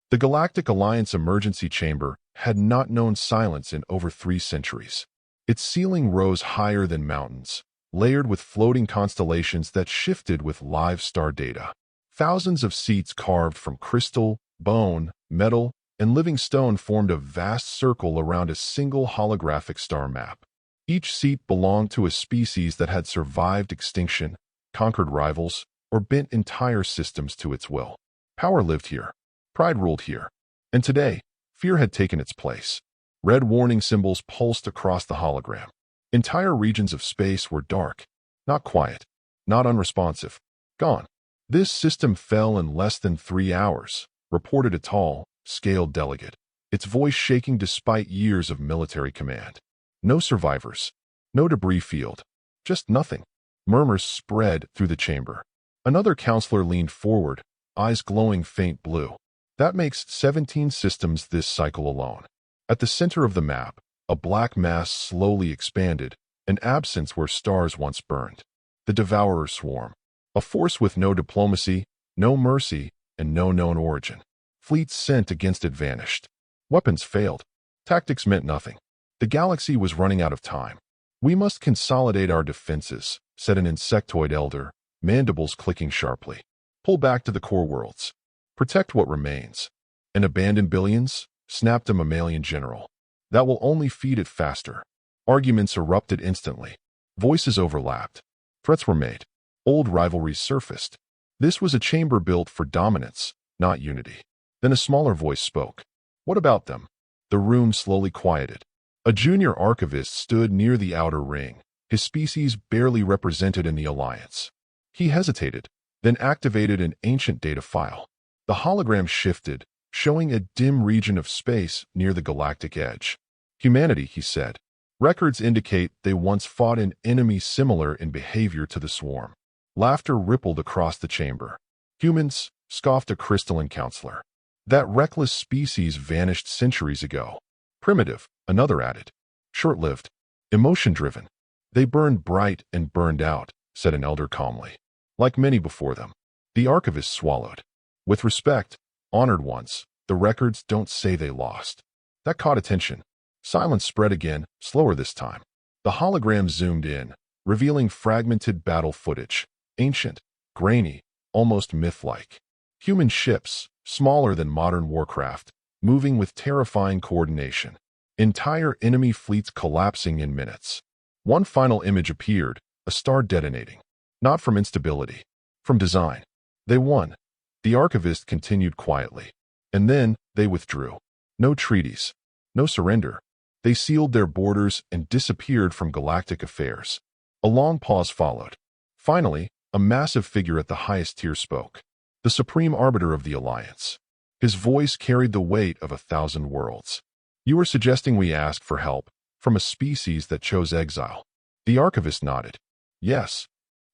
The Galactic Alliance emergency chamber had not known silence in over 3 centuries. Its ceiling rose higher than mountains, layered with floating constellations that shifted with live star data. Thousands of seats carved from crystal, bone, metal, and living stone formed a vast circle around a single holographic star map. Each seat belonged to a species that had survived extinction, conquered rivals, or bent entire systems to its will. Power lived here. Pride ruled here. And today, fear had taken its place. Red warning symbols pulsed across the hologram. Entire regions of space were dark, not quiet, not unresponsive, gone. This system fell in less than 3 hours, reported a tall, scaled delegate, its voice shaking despite years of military command. No survivors, no debris field, just nothing. Murmurs spread through the chamber. Another counselor leaned forward, eyes glowing faint blue. That makes 17 systems this cycle alone. At the center of the map, a black mass slowly expanded, an absence where stars once burned. The Devourer Swarm. A force with no diplomacy, no mercy, and no known origin. Fleets sent against it vanished. Weapons failed. Tactics meant nothing. The galaxy was running out of time. We must consolidate our defenses, said an insectoid elder, mandibles clicking sharply. Pull back to the core worlds. Protect what remains. And abandon billions? Snapped a mammalian general. That will only feed it faster. Arguments erupted instantly. Voices overlapped. Threats were made. Old rivalries surfaced. This was a chamber built for dominance, not unity. Then a smaller voice spoke. What about them? The room slowly quieted. A junior archivist stood near the outer ring, his species barely represented in the alliance. He hesitated, then activated an ancient data file. The hologram shifted, showing a dim region of space near the galactic edge. Humanity, he said. Records indicate they once fought an enemy similar in behavior to the swarm. Laughter rippled across the chamber. Humans, scoffed a crystalline counselor. That reckless species vanished centuries ago. Primitive, another added. Short-lived. Emotion-driven. They burned bright and burned out, said an elder calmly. Like many before them. The archivist swallowed. With respect, honored ones, the records don't say they lost. That caught attention. Silence spread again, slower this time. The hologram zoomed in, revealing fragmented battle footage. Ancient, grainy, almost myth-like. Human ships, smaller than modern warcraft, moving with terrifying coordination. Entire enemy fleets collapsing in minutes. One final image appeared, a star detonating. Not from instability, from design. They won. The archivist continued quietly. And then they withdrew. No treaties. No surrender. They sealed their borders and disappeared from galactic affairs. A long pause followed. Finally, a massive figure at the highest tier spoke. The supreme arbiter of the alliance. His voice carried the weight of 1,000 worlds. You are suggesting we ask for help from a species that chose exile. The archivist nodded. Yes.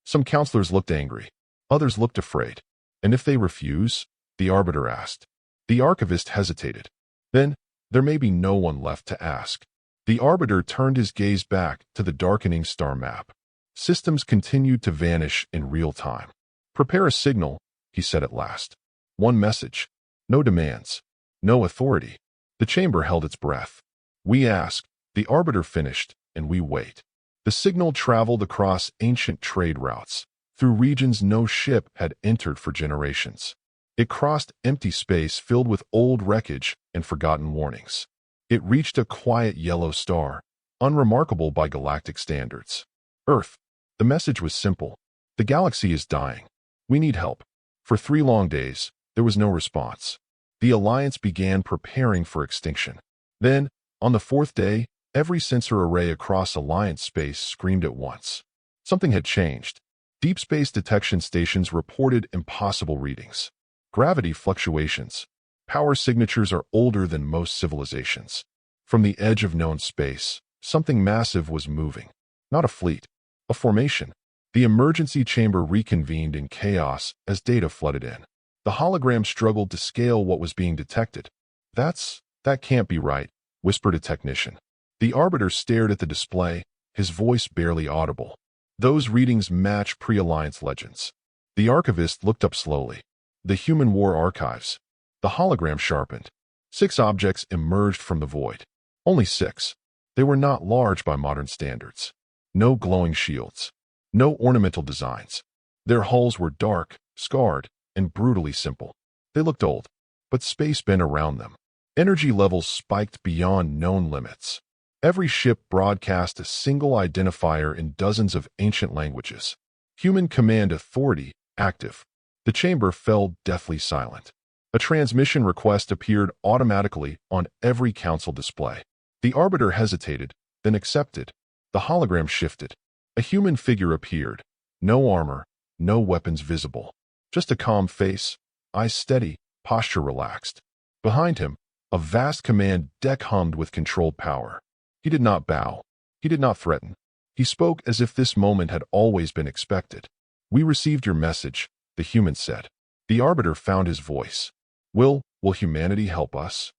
Some counselors looked angry. Others looked afraid. And if they refuse? The arbiter asked. The archivist hesitated. Then, there may be no one left to ask. The arbiter turned his gaze back to the darkening star map. Systems continued to vanish in real time. Prepare a signal, he said at last. One message. No demands. No authority. The chamber held its breath. We ask, the arbiter finished, and we wait. The signal traveled across ancient trade routes, through regions no ship had entered for generations. It crossed empty space filled with old wreckage and forgotten warnings. It reached a quiet yellow star, unremarkable by galactic standards. Earth. The message was simple. The galaxy is dying. We need help. For 3 long days, there was no response. The Alliance began preparing for extinction. Then, on the 4th day, every sensor array across Alliance space screamed at once. Something had changed. Deep space detection stations reported impossible readings. Gravity fluctuations. Power signatures are older than most civilizations. From the edge of known space, something massive was moving. Not a fleet. A formation. The emergency chamber reconvened in chaos as data flooded in. The hologram struggled to scale what was being detected. That can't be right, whispered a technician. The arbiter stared at the display, his voice barely audible. Those readings match pre-alliance legends. The archivist looked up slowly. The Human War Archives. The hologram sharpened. 6 objects emerged from the void. Only 6. They were not large by modern standards. No glowing shields. No ornamental designs. Their hulls were dark, scarred, and brutally simple. They looked old, but space bent around them. Energy levels spiked beyond known limits. Every ship broadcast a single identifier in dozens of ancient languages. Human Command Authority, active. The chamber fell deathly silent. A transmission request appeared automatically on every council display. The Arbiter hesitated, then accepted. The hologram shifted. A human figure appeared. No armor, no weapons visible. Just a calm face, eyes steady, posture relaxed. Behind him, a vast command deck hummed with controlled power. He did not bow. He did not threaten. He spoke as if this moment had always been expected. "We received your message," the human said. The Arbiter found his voice. Will humanity help us?"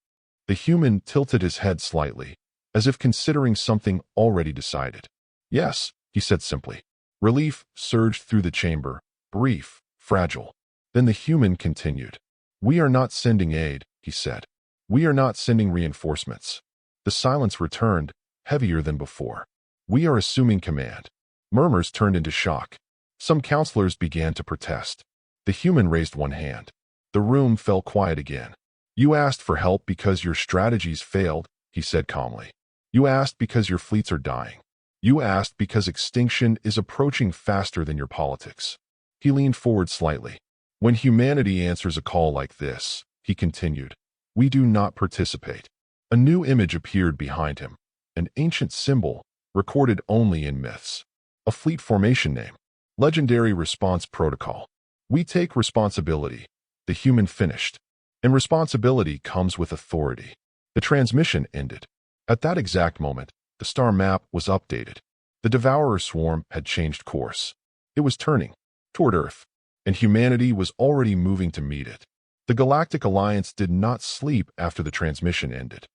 The human tilted his head slightly, as if considering something already decided. "Yes," he said simply. Relief surged through the chamber, brief, fragile. Then the human continued. "We are not sending aid," he said. "We are not sending reinforcements." The silence returned, heavier than before. "We are assuming command." Murmurs turned into shock. Some counselors began to protest. The human raised one hand. The room fell quiet again. "You asked for help because your strategies failed," he said calmly. "You asked because your fleets are dying. You asked because extinction is approaching faster than your politics." He leaned forward slightly. "When humanity answers a call like this," he continued, "we do not participate." A new image appeared behind him, an ancient symbol, recorded only in myths. A fleet formation name. Legendary Response Protocol. "We take responsibility," the human finished. "And responsibility comes with authority." The transmission ended. At that exact moment, the star map was updated. The Devourer swarm had changed course. It was turning toward Earth, and humanity was already moving to meet it. The Galactic Alliance did not sleep after the transmission ended.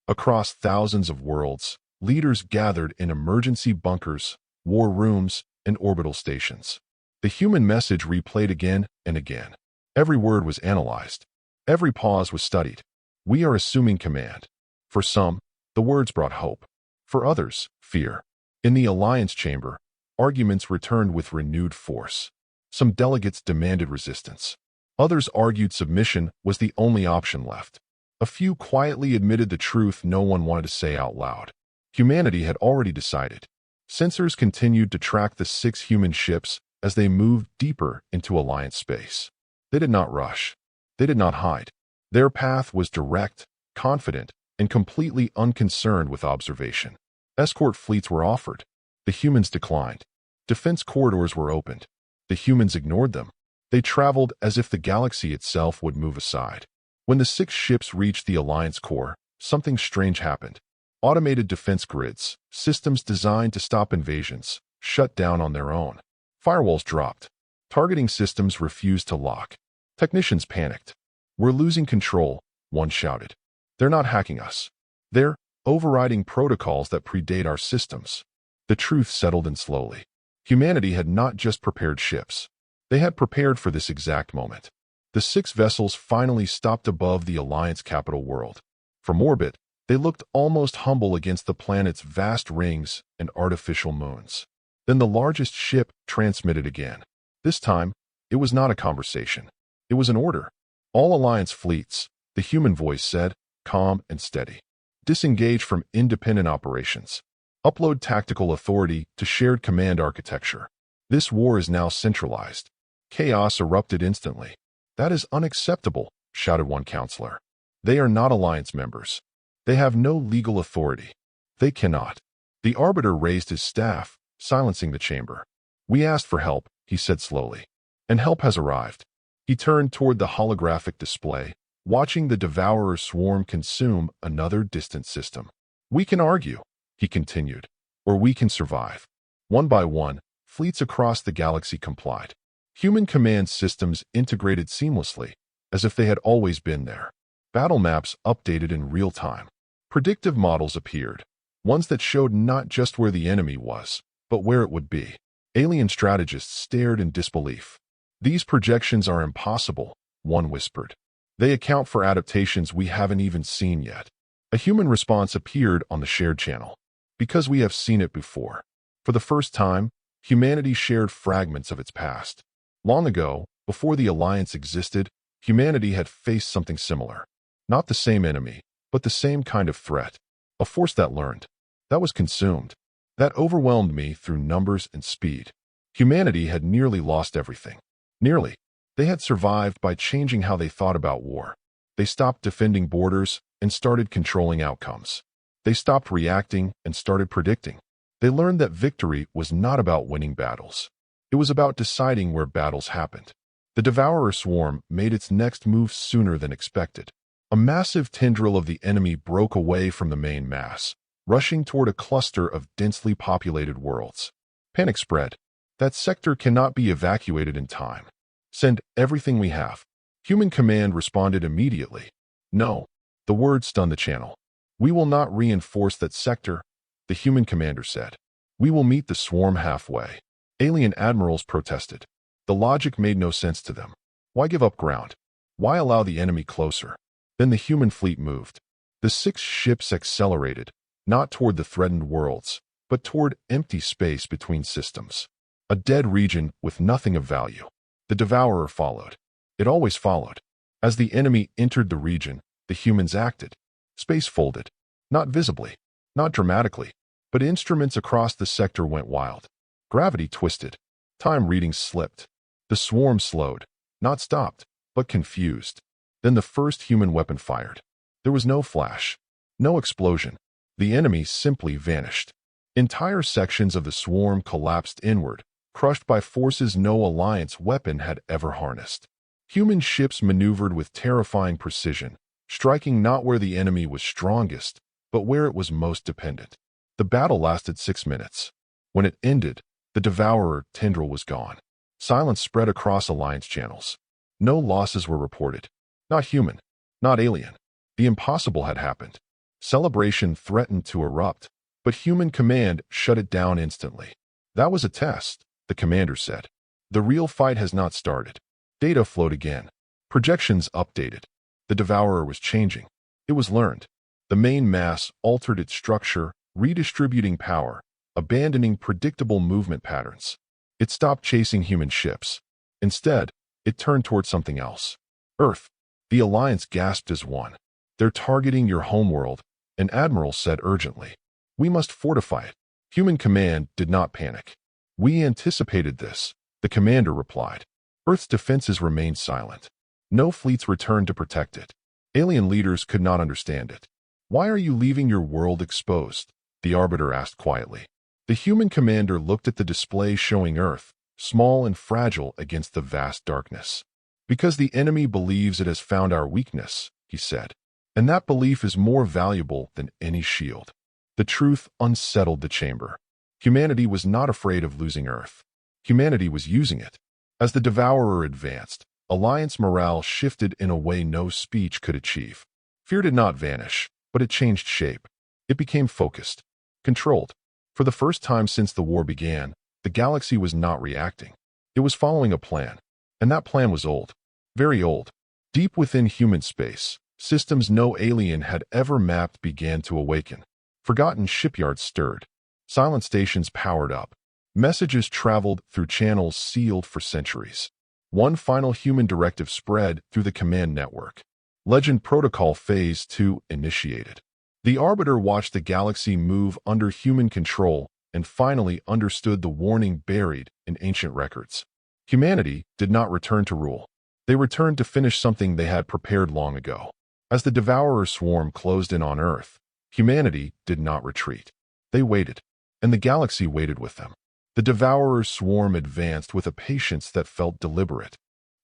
Across thousands of worlds, leaders gathered in emergency bunkers, war rooms, and orbital stations. The human message replayed again and again. Every word was analyzed. Every pause was studied. "We are assuming command." For some, the words brought hope. For others, fear. In the Alliance chamber, arguments returned with renewed force. Some delegates demanded resistance. Others argued submission was the only option left. A few quietly admitted the truth no one wanted to say out loud. Humanity had already decided. Sensors continued to track the 6 human ships as they moved deeper into Alliance space. They did not rush. They did not hide. Their path was direct, confident, and completely unconcerned with observation. Escort fleets were offered. The humans declined. Defense corridors were opened. The humans ignored them. They traveled as if the galaxy itself would move aside. When the 6 ships reached the Alliance core, something strange happened. Automated defense grids, systems designed to stop invasions, shut down on their own. Firewalls dropped. Targeting systems refused to lock. Technicians panicked. "We're losing control," one shouted. "They're not hacking us. They're overriding protocols that predate our systems." The truth settled in slowly. Humanity had not just prepared ships. They had prepared for this exact moment. The 6 vessels finally stopped above the Alliance capital world. From orbit, they looked almost humble against the planet's vast rings and artificial moons. Then the largest ship transmitted again. This time, it was not a conversation. It was an order. "All Alliance fleets," the human voice said, calm and steady. "Disengage from independent operations. Upload tactical authority to shared command architecture. This war is now centralized." Chaos erupted instantly. "That is unacceptable," shouted one counselor. "They are not Alliance members. They have no legal authority. They cannot." The Arbiter raised his staff, silencing the chamber. "We asked for help," he said slowly. "And help has arrived." He turned toward the holographic display, watching the Devourer swarm consume another distant system. "We can argue," he continued, "or we can survive." One by one, fleets across the galaxy complied. Human command systems integrated seamlessly, as if they had always been there. Battle maps updated in real time. Predictive models appeared, ones that showed not just where the enemy was, but where it would be. Alien strategists stared in disbelief. "These projections are impossible," one whispered. They account for adaptations we haven't even seen yet. A human response appeared on the shared channel. Because we have seen it before. For the first time, humanity shared fragments of its past. Long ago, before the Alliance existed, humanity had faced something similar. Not the same enemy, but the same kind of threat. A force that learned. That was consumed. That overwhelmed me through numbers and speed. Humanity had nearly lost everything. Nearly. They had survived by changing how they thought about war. They stopped defending borders and started controlling outcomes. They stopped reacting and started predicting. They learned that victory was not about winning battles. It was about deciding where battles happened. The Devourer swarm made its next move sooner than expected. A massive tendril of the enemy broke away from the main mass, rushing toward a cluster of densely populated worlds. Panic spread. That sector cannot be evacuated in time. Send everything we have. Human command responded immediately. No. The word stunned the channel. We will not reinforce that sector, the human commander said. We will meet the swarm halfway. Alien admirals protested. The logic made no sense to them. Why give up ground? Why allow the enemy closer? Then the human fleet moved. The 6 ships accelerated, not toward the threatened worlds, but toward empty space between systems. A dead region with nothing of value. The Devourer followed. It always followed. As the enemy entered the region, the humans acted. Space folded. Not visibly, not dramatically, but instruments across the sector went wild. Gravity twisted. Time readings slipped. The swarm slowed. Not stopped, but confused. Then the first human weapon fired. There was no flash. No explosion. The enemy simply vanished. Entire sections of the swarm collapsed inward, crushed by forces no Alliance weapon had ever harnessed. Human ships maneuvered with terrifying precision, striking not where the enemy was strongest, but where it was most dependent. The battle lasted 6 minutes. When it ended, the Devourer tendril was gone. Silence spread across Alliance channels. No losses were reported. Not human. Not alien. The impossible had happened. Celebration threatened to erupt, but human command shut it down instantly. That was a test, the commander said. The real fight has not started. Data flowed again. Projections updated. The Devourer was changing. It was learned. The main mass altered its structure, redistributing power, abandoning predictable movement patterns. It stopped chasing human ships. Instead, it turned toward something else. Earth. The Alliance gasped as one. They're targeting your homeworld, an admiral said urgently. We must fortify it. Human command did not panic. We anticipated this, the commander replied. Earth's defenses remained silent. No fleets returned to protect it. Alien leaders could not understand it. Why are you leaving your world exposed? The Arbiter asked quietly. The human commander looked at the display showing Earth, small and fragile against the vast darkness. Because the enemy believes it has found our weakness, he said. And that belief is more valuable than any shield. The truth unsettled the chamber. Humanity was not afraid of losing Earth. Humanity was using it. As the Devourer advanced, Alliance morale shifted in a way no speech could achieve. Fear did not vanish, but it changed shape. It became focused, controlled. For the first time since the war began, the galaxy was not reacting. It was following a plan. And that plan was old. Very old. Deep within human space, systems no alien had ever mapped began to awaken. Forgotten shipyards stirred. Silent stations powered up. Messages traveled through channels sealed for centuries. One final human directive spread through the command network. Legend Protocol Phase 2 initiated. The Arbiter watched the galaxy move under human control and finally understood the warning buried in ancient records. Humanity did not return to rule. They returned to finish something they had prepared long ago. As the Devourer swarm closed in on Earth, humanity did not retreat. They waited, and the galaxy waited with them. The Devourer swarm advanced with a patience that felt deliberate.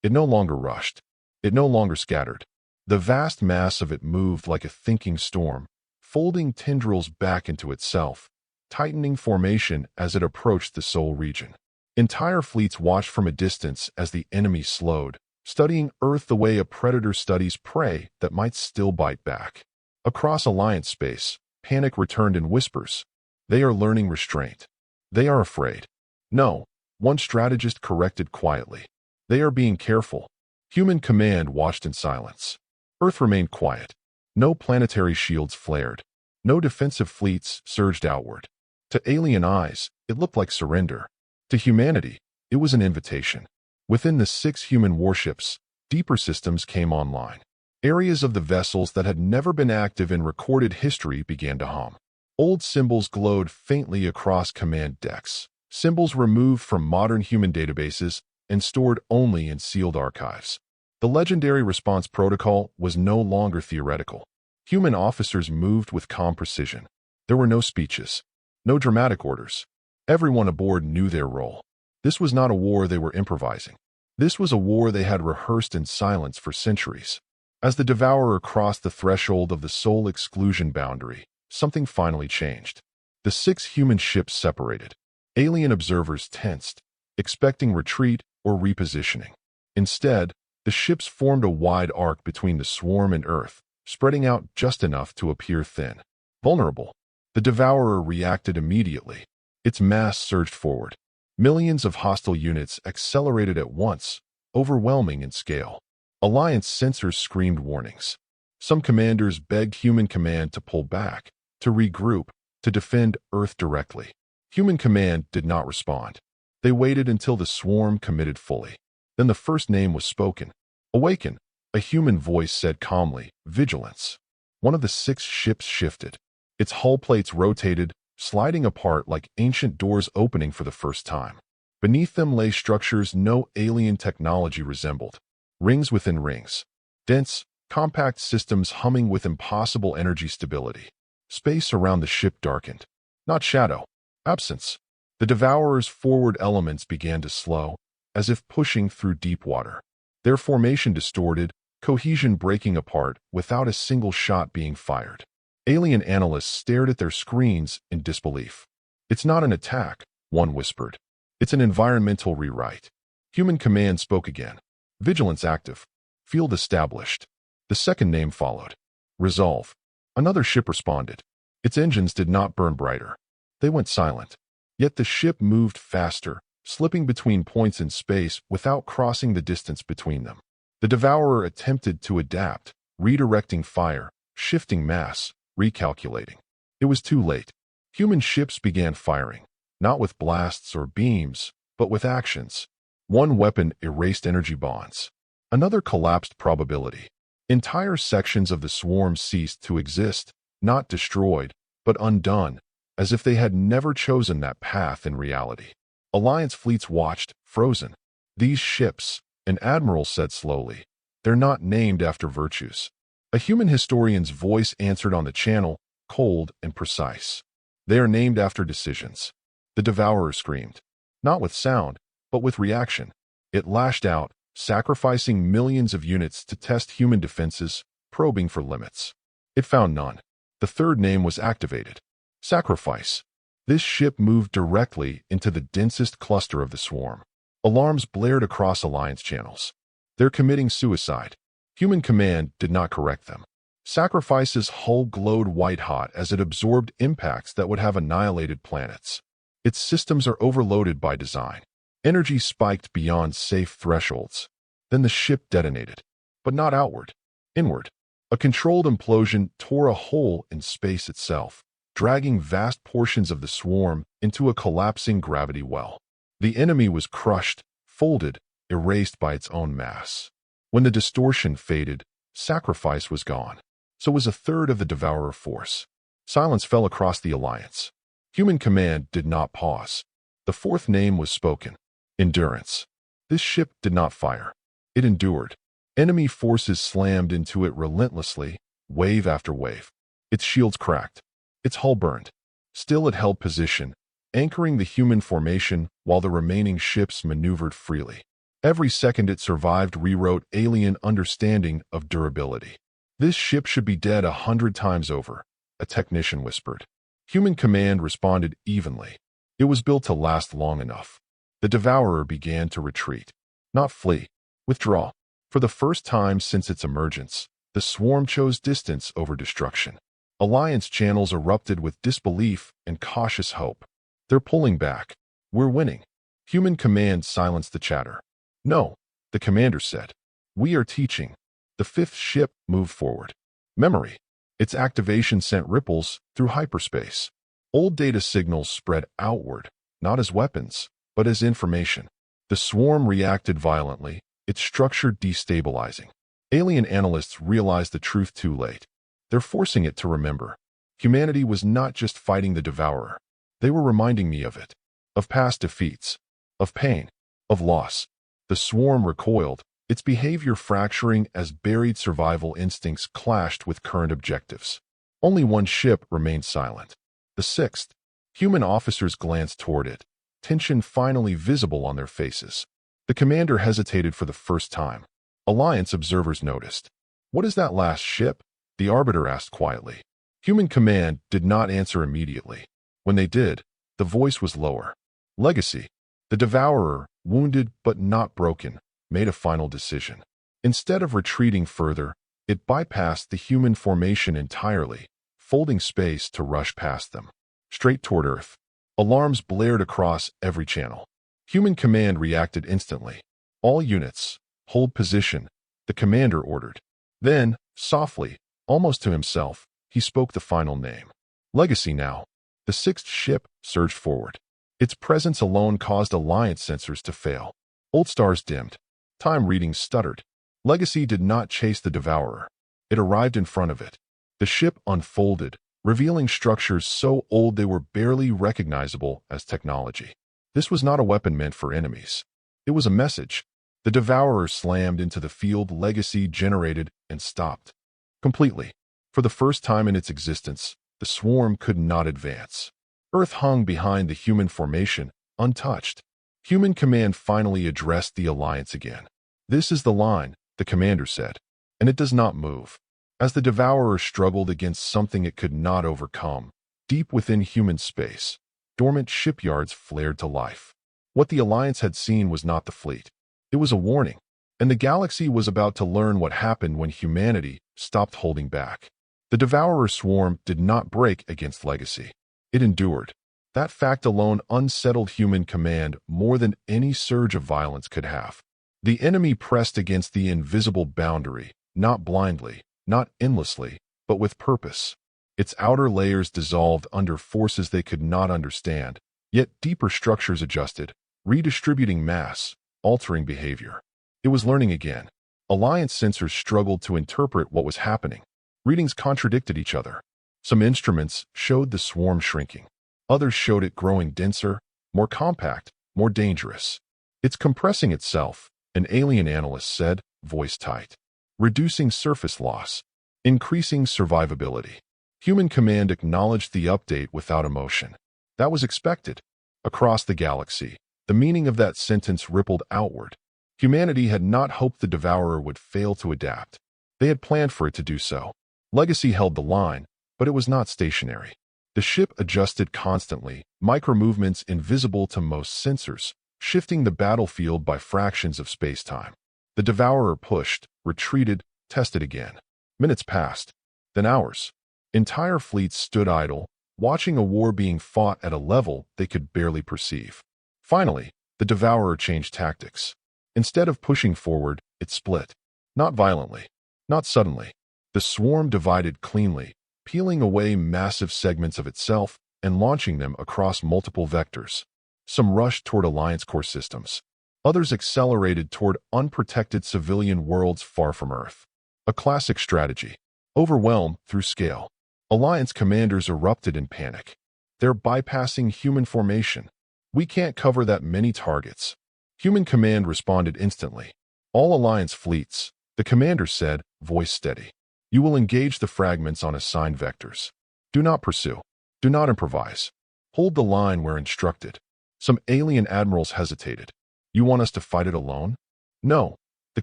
It no longer rushed. It no longer scattered. The vast mass of it moved like a thinking storm, folding tendrils back into itself, tightening formation as it approached the Sol region. Entire fleets watched from a distance as the enemy slowed, studying Earth the way a predator studies prey that might still bite back. Across Alliance space, panic returned in whispers. They are learning restraint. They are afraid. No, one strategist corrected quietly. They are being careful. Human command watched in silence. Earth remained quiet. No planetary shields flared. No defensive fleets surged outward. To alien eyes, it looked like surrender. To humanity, it was an invitation. Within the 6 human warships, deeper systems came online. Areas of the vessels that had never been active in recorded history began to hum. Old symbols glowed faintly across command decks. Symbols removed from modern human databases and stored only in sealed archives. The legendary response protocol was no longer theoretical. Human officers moved with calm precision. There were no speeches, no dramatic orders. Everyone aboard knew their role. This was not a war they were improvising. This was a war they had rehearsed in silence for centuries. As the Devourer crossed the threshold of the soul exclusion boundary, something finally changed. The 6 human ships separated. Alien observers tensed, expecting retreat or repositioning. Instead, the ships formed a wide arc between the swarm and Earth, spreading out just enough to appear thin. Vulnerable. The Devourer reacted immediately. Its mass surged forward. Millions of hostile units accelerated at once, overwhelming in scale. Alliance sensors screamed warnings. Some commanders begged Human Command to pull back, to regroup, to defend Earth directly. Human Command did not respond. They waited until the swarm committed fully. Then the first name was spoken. Awaken, a human voice said calmly, vigilance. One of the 6 ships shifted. Its hull plates rotated, sliding apart like ancient doors opening for the first time. Beneath them lay structures no alien technology resembled. Rings within rings. Dense, compact systems humming with impossible energy stability. Space around the ship darkened. Not shadow. Absence. The Devourer's forward elements began to slow, as if pushing through deep water. Their formation distorted, cohesion breaking apart without a single shot being fired. Alien analysts stared at their screens in disbelief. It's not an attack, one whispered. It's an environmental rewrite. Human Command spoke again. Vigilance active. Field established. The second name followed. Resolve. Another ship responded. Its engines did not burn brighter. They went silent. Yet the ship moved faster, slipping between points in space without crossing the distance between them. The Devourer attempted to adapt, redirecting fire, shifting mass, recalculating. It was too late. Human ships began firing, not with blasts or beams, but with actions. One weapon erased energy bonds. Another collapsed probability. Entire sections of the swarm ceased to exist, not destroyed, but undone, as if they had never chosen that path in reality. Alliance fleets watched, frozen. These ships, an admiral said slowly, they're not named after virtues. A human historian's voice answered on the channel, cold and precise. They are named after decisions. The Devourer screamed. Not with sound, but with reaction. It lashed out, sacrificing millions of units to test human defenses, probing for limits. It found none. The third name was activated. Sacrifice. This ship moved directly into the densest cluster of the swarm. Alarms blared across Alliance channels. They're committing suicide. Human Command did not correct them. Sacrifice's hull glowed white-hot as it absorbed impacts that would have annihilated planets. Its systems are overloaded by design. Energy spiked beyond safe thresholds. Then the ship detonated. But not outward. Inward. A controlled implosion tore a hole in space itself, dragging vast portions of the swarm into a collapsing gravity well. The enemy was crushed, folded, erased by its own mass. When the distortion faded, Sacrifice was gone. So was a third of the Devourer force. Silence fell across the Alliance. Human Command did not pause. The fourth name was spoken. Endurance. This ship did not fire. It endured. Enemy forces slammed into it relentlessly, wave after wave. Its shields cracked. Its hull burned. Still it held position, anchoring the human formation while the remaining ships maneuvered freely. Every second it survived rewrote alien understanding of durability. This ship should be dead 100 times over, a technician whispered. Human Command responded evenly. It was built to last long enough. The Devourer began to retreat. Not flee. Withdraw. For the first time since its emergence, the swarm chose distance over destruction. Alliance channels erupted with disbelief and cautious hope. They're pulling back. We're winning. Human Command silenced the chatter. No, the commander said. We are teaching. The fifth ship moved forward. Memory. Its activation sent ripples through hyperspace. Old data signals spread outward, not as weapons, but as information. The swarm reacted violently, its structure destabilizing. Alien analysts realized the truth too late. They're forcing it to remember. Humanity was not just fighting the devourer. They were reminding me of it, of past defeats, of pain, of loss. The swarm recoiled, its behavior fracturing as buried survival instincts clashed with current objectives. Only one ship remained silent. The sixth. Human officers glanced toward it, tension finally visible on their faces. The commander hesitated for the first time. Alliance observers noticed. "What is that last ship?" the Arbiter asked quietly. Human command did not answer immediately. When they did, the voice was lower. Legacy. The devourer, wounded but not broken, made a final decision. Instead of retreating further, it bypassed the human formation entirely, folding space to rush past them. Straight toward Earth. Alarms blared across every channel. Human command reacted instantly. "All units, hold position," the commander ordered. Then, softly, almost to himself, he spoke the final name. Legacy now. The sixth ship surged forward. Its presence alone caused Alliance sensors to fail. Old stars dimmed. Time readings stuttered. Legacy did not chase the devourer. It arrived in front of it. The ship unfolded, revealing structures so old they were barely recognizable as technology. This was not a weapon meant for enemies. It was a message. The devourer slammed into the field Legacy generated and stopped. Completely. For the first time in its existence, the swarm could not advance. Earth hung behind the human formation, untouched. Human command finally addressed the Alliance again. "This is the line," the commander said, "and it does not move." As the devourer struggled against something it could not overcome, deep within human space, dormant shipyards flared to life. What the Alliance had seen was not the fleet. It was a warning, and the galaxy was about to learn what happened when humanity stopped holding back. The devourer swarm did not break against Legacy. It endured. That fact alone unsettled human command more than any surge of violence could have. The enemy pressed against the invisible boundary, not blindly, not endlessly, but with purpose. Its outer layers dissolved under forces they could not understand, yet deeper structures adjusted, redistributing mass, altering behavior. It was learning again. Alliance sensors struggled to interpret what was happening. Readings contradicted each other. Some instruments showed the swarm shrinking. Others showed it growing denser, more compact, more dangerous. "It's compressing itself," an alien analyst said, voice tight. "Reducing surface loss. Increasing survivability." Human command acknowledged the update without emotion. That was expected. Across the galaxy, the meaning of that sentence rippled outward. Humanity had not hoped the devourer would fail to adapt. They had planned for it to do so. Legacy held the line, but it was not stationary. The ship adjusted constantly, micro-movements invisible to most sensors, shifting the battlefield by fractions of space-time. The devourer pushed, retreated, tested again. Minutes passed. Then hours. Entire fleets stood idle, watching a war being fought at a level they could barely perceive. Finally, the devourer changed tactics. Instead of pushing forward, it split. Not violently. Not suddenly. The swarm divided cleanly, peeling away massive segments of itself and launching them across multiple vectors. Some rushed toward Alliance core systems. Others accelerated toward unprotected civilian worlds far from Earth. A classic strategy. Overwhelm through scale. Alliance commanders erupted in panic. "They're bypassing human formation. We can't cover that many targets." Human command responded instantly. "All Alliance fleets," the commander said, voice steady. "You will engage the fragments on assigned vectors. Do not pursue. Do not improvise. Hold the line where instructed." Some alien admirals hesitated. "You want us to fight it alone?" "No," the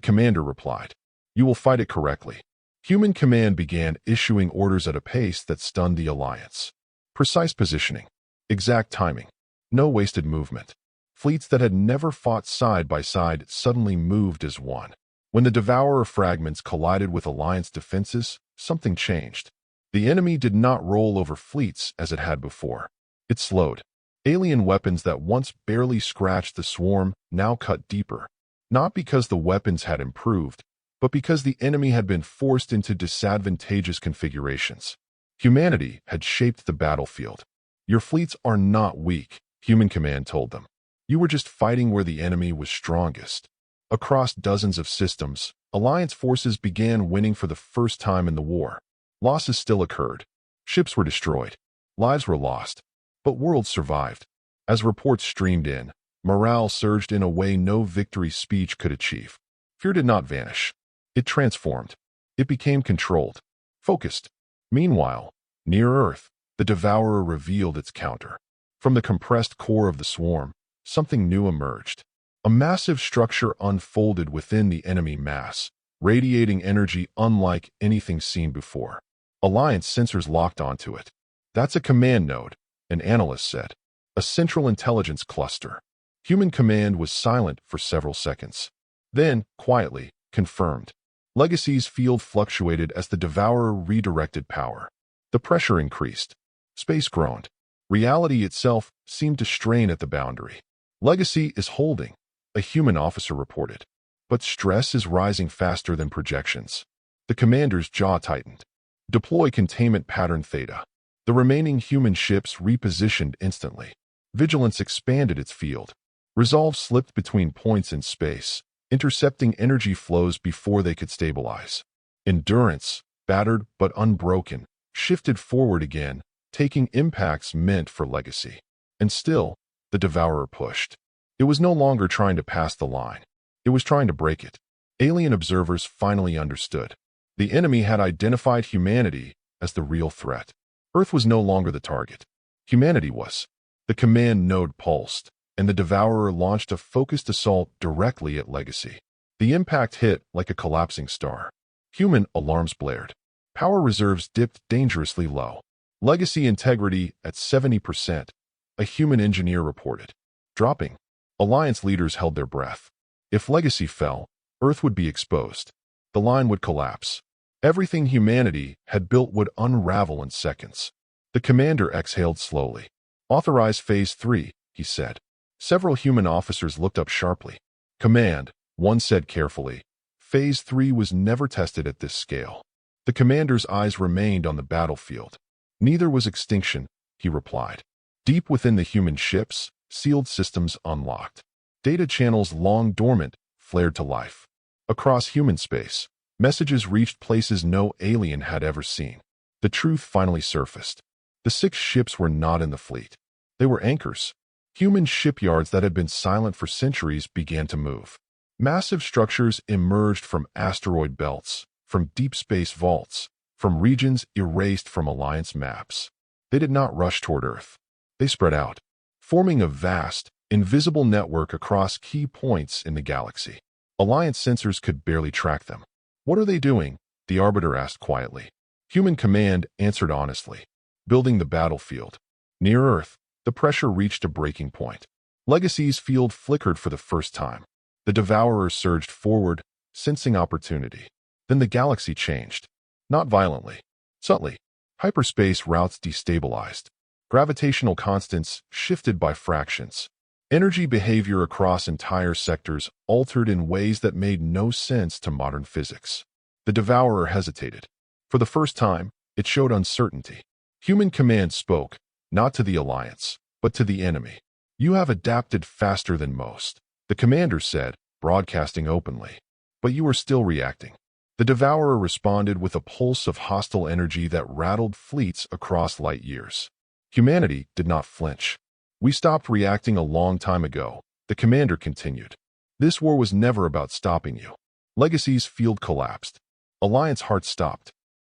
commander replied. "You will fight it correctly." Human command began issuing orders at a pace that stunned the Alliance. Precise positioning. Exact timing. No wasted movement. Fleets that had never fought side by side suddenly moved as one. When the devourer fragments collided with Alliance defenses, something changed. The enemy did not roll over fleets as it had before. It slowed. Alien weapons that once barely scratched the swarm now cut deeper. Not because the weapons had improved, but because the enemy had been forced into disadvantageous configurations. Humanity had shaped the battlefield. Your fleets are not weak, Human Command told them. You were just fighting where the enemy was strongest. Across dozens of systems, Alliance forces began winning for the first time in the war. Losses still occurred. Ships were destroyed. Lives were lost. But worlds survived. As reports streamed in, morale surged in a way no victory speech could achieve. Fear did not vanish. It transformed. It became controlled, focused. Meanwhile, near Earth, the Devourer revealed its counter. From the compressed core of the swarm, something new emerged. A massive structure unfolded within the enemy mass, radiating energy unlike anything seen before. Alliance sensors locked onto it. That's a command node, an analyst said. A central intelligence cluster. Human Command was silent for several seconds. Then, quietly, confirmed. Legacy's field fluctuated as the Devourer redirected power. The pressure increased. Space groaned. Reality itself seemed to strain at the boundary. Legacy is holding, a human officer reported. But stress is rising faster than projections. The commander's jaw tightened. Deploy containment pattern Theta. The remaining human ships repositioned instantly. Vigilance expanded its field. Resolve slipped between points in space, intercepting energy flows before they could stabilize. Endurance, battered but unbroken, shifted forward again, taking impacts meant for Legacy. And still, the Devourer pushed. It was no longer trying to pass the line. It was trying to break it. Alien observers finally understood. The enemy had identified humanity as the real threat. Earth was no longer the target. Humanity was. The command node pulsed, and the Devourer launched a focused assault directly at Legacy. The impact hit like a collapsing star. Human alarms blared. Power reserves dipped dangerously low. Legacy integrity at 70%, a human engineer reported. Dropping. Alliance leaders held their breath. If Legacy fell, Earth would be exposed. The line would collapse. Everything humanity had built would unravel in seconds. The commander exhaled slowly. Authorize Phase 3, he said. Several human officers looked up sharply. Command, one said carefully. Phase 3 was never tested at this scale. The commander's eyes remained on the battlefield. Neither was extinction, he replied. Deep within the human ships, sealed systems unlocked. Data channels long dormant flared to life. Across human space, messages reached places no alien had ever seen. The truth finally surfaced. The 6 ships were not in the fleet. They were anchors. Human shipyards that had been silent for centuries began to move. Massive structures emerged from asteroid belts, from deep space vaults, from regions erased from Alliance maps. They did not rush toward Earth. They spread out, forming a vast, invisible network across key points in the galaxy. Alliance sensors could barely track them. What are they doing? The Arbiter asked quietly. Human Command answered honestly. Building the battlefield. Near Earth, the pressure reached a breaking point. Legacy's field flickered for the first time. The Devourer surged forward, sensing opportunity. Then the galaxy changed. Not violently. Subtly. Hyperspace routes destabilized. Gravitational constants shifted by fractions. Energy behavior across entire sectors altered in ways that made no sense to modern physics. The Devourer hesitated. For the first time, it showed uncertainty. Human Command spoke, not to the Alliance, but to the enemy. You have adapted faster than most, the commander said, broadcasting openly. But you are still reacting. The Devourer responded with a pulse of hostile energy that rattled fleets across light years. Humanity did not flinch. We stopped reacting a long time ago, the commander continued. This war was never about stopping you. Legacy's field collapsed. Alliance heart stopped.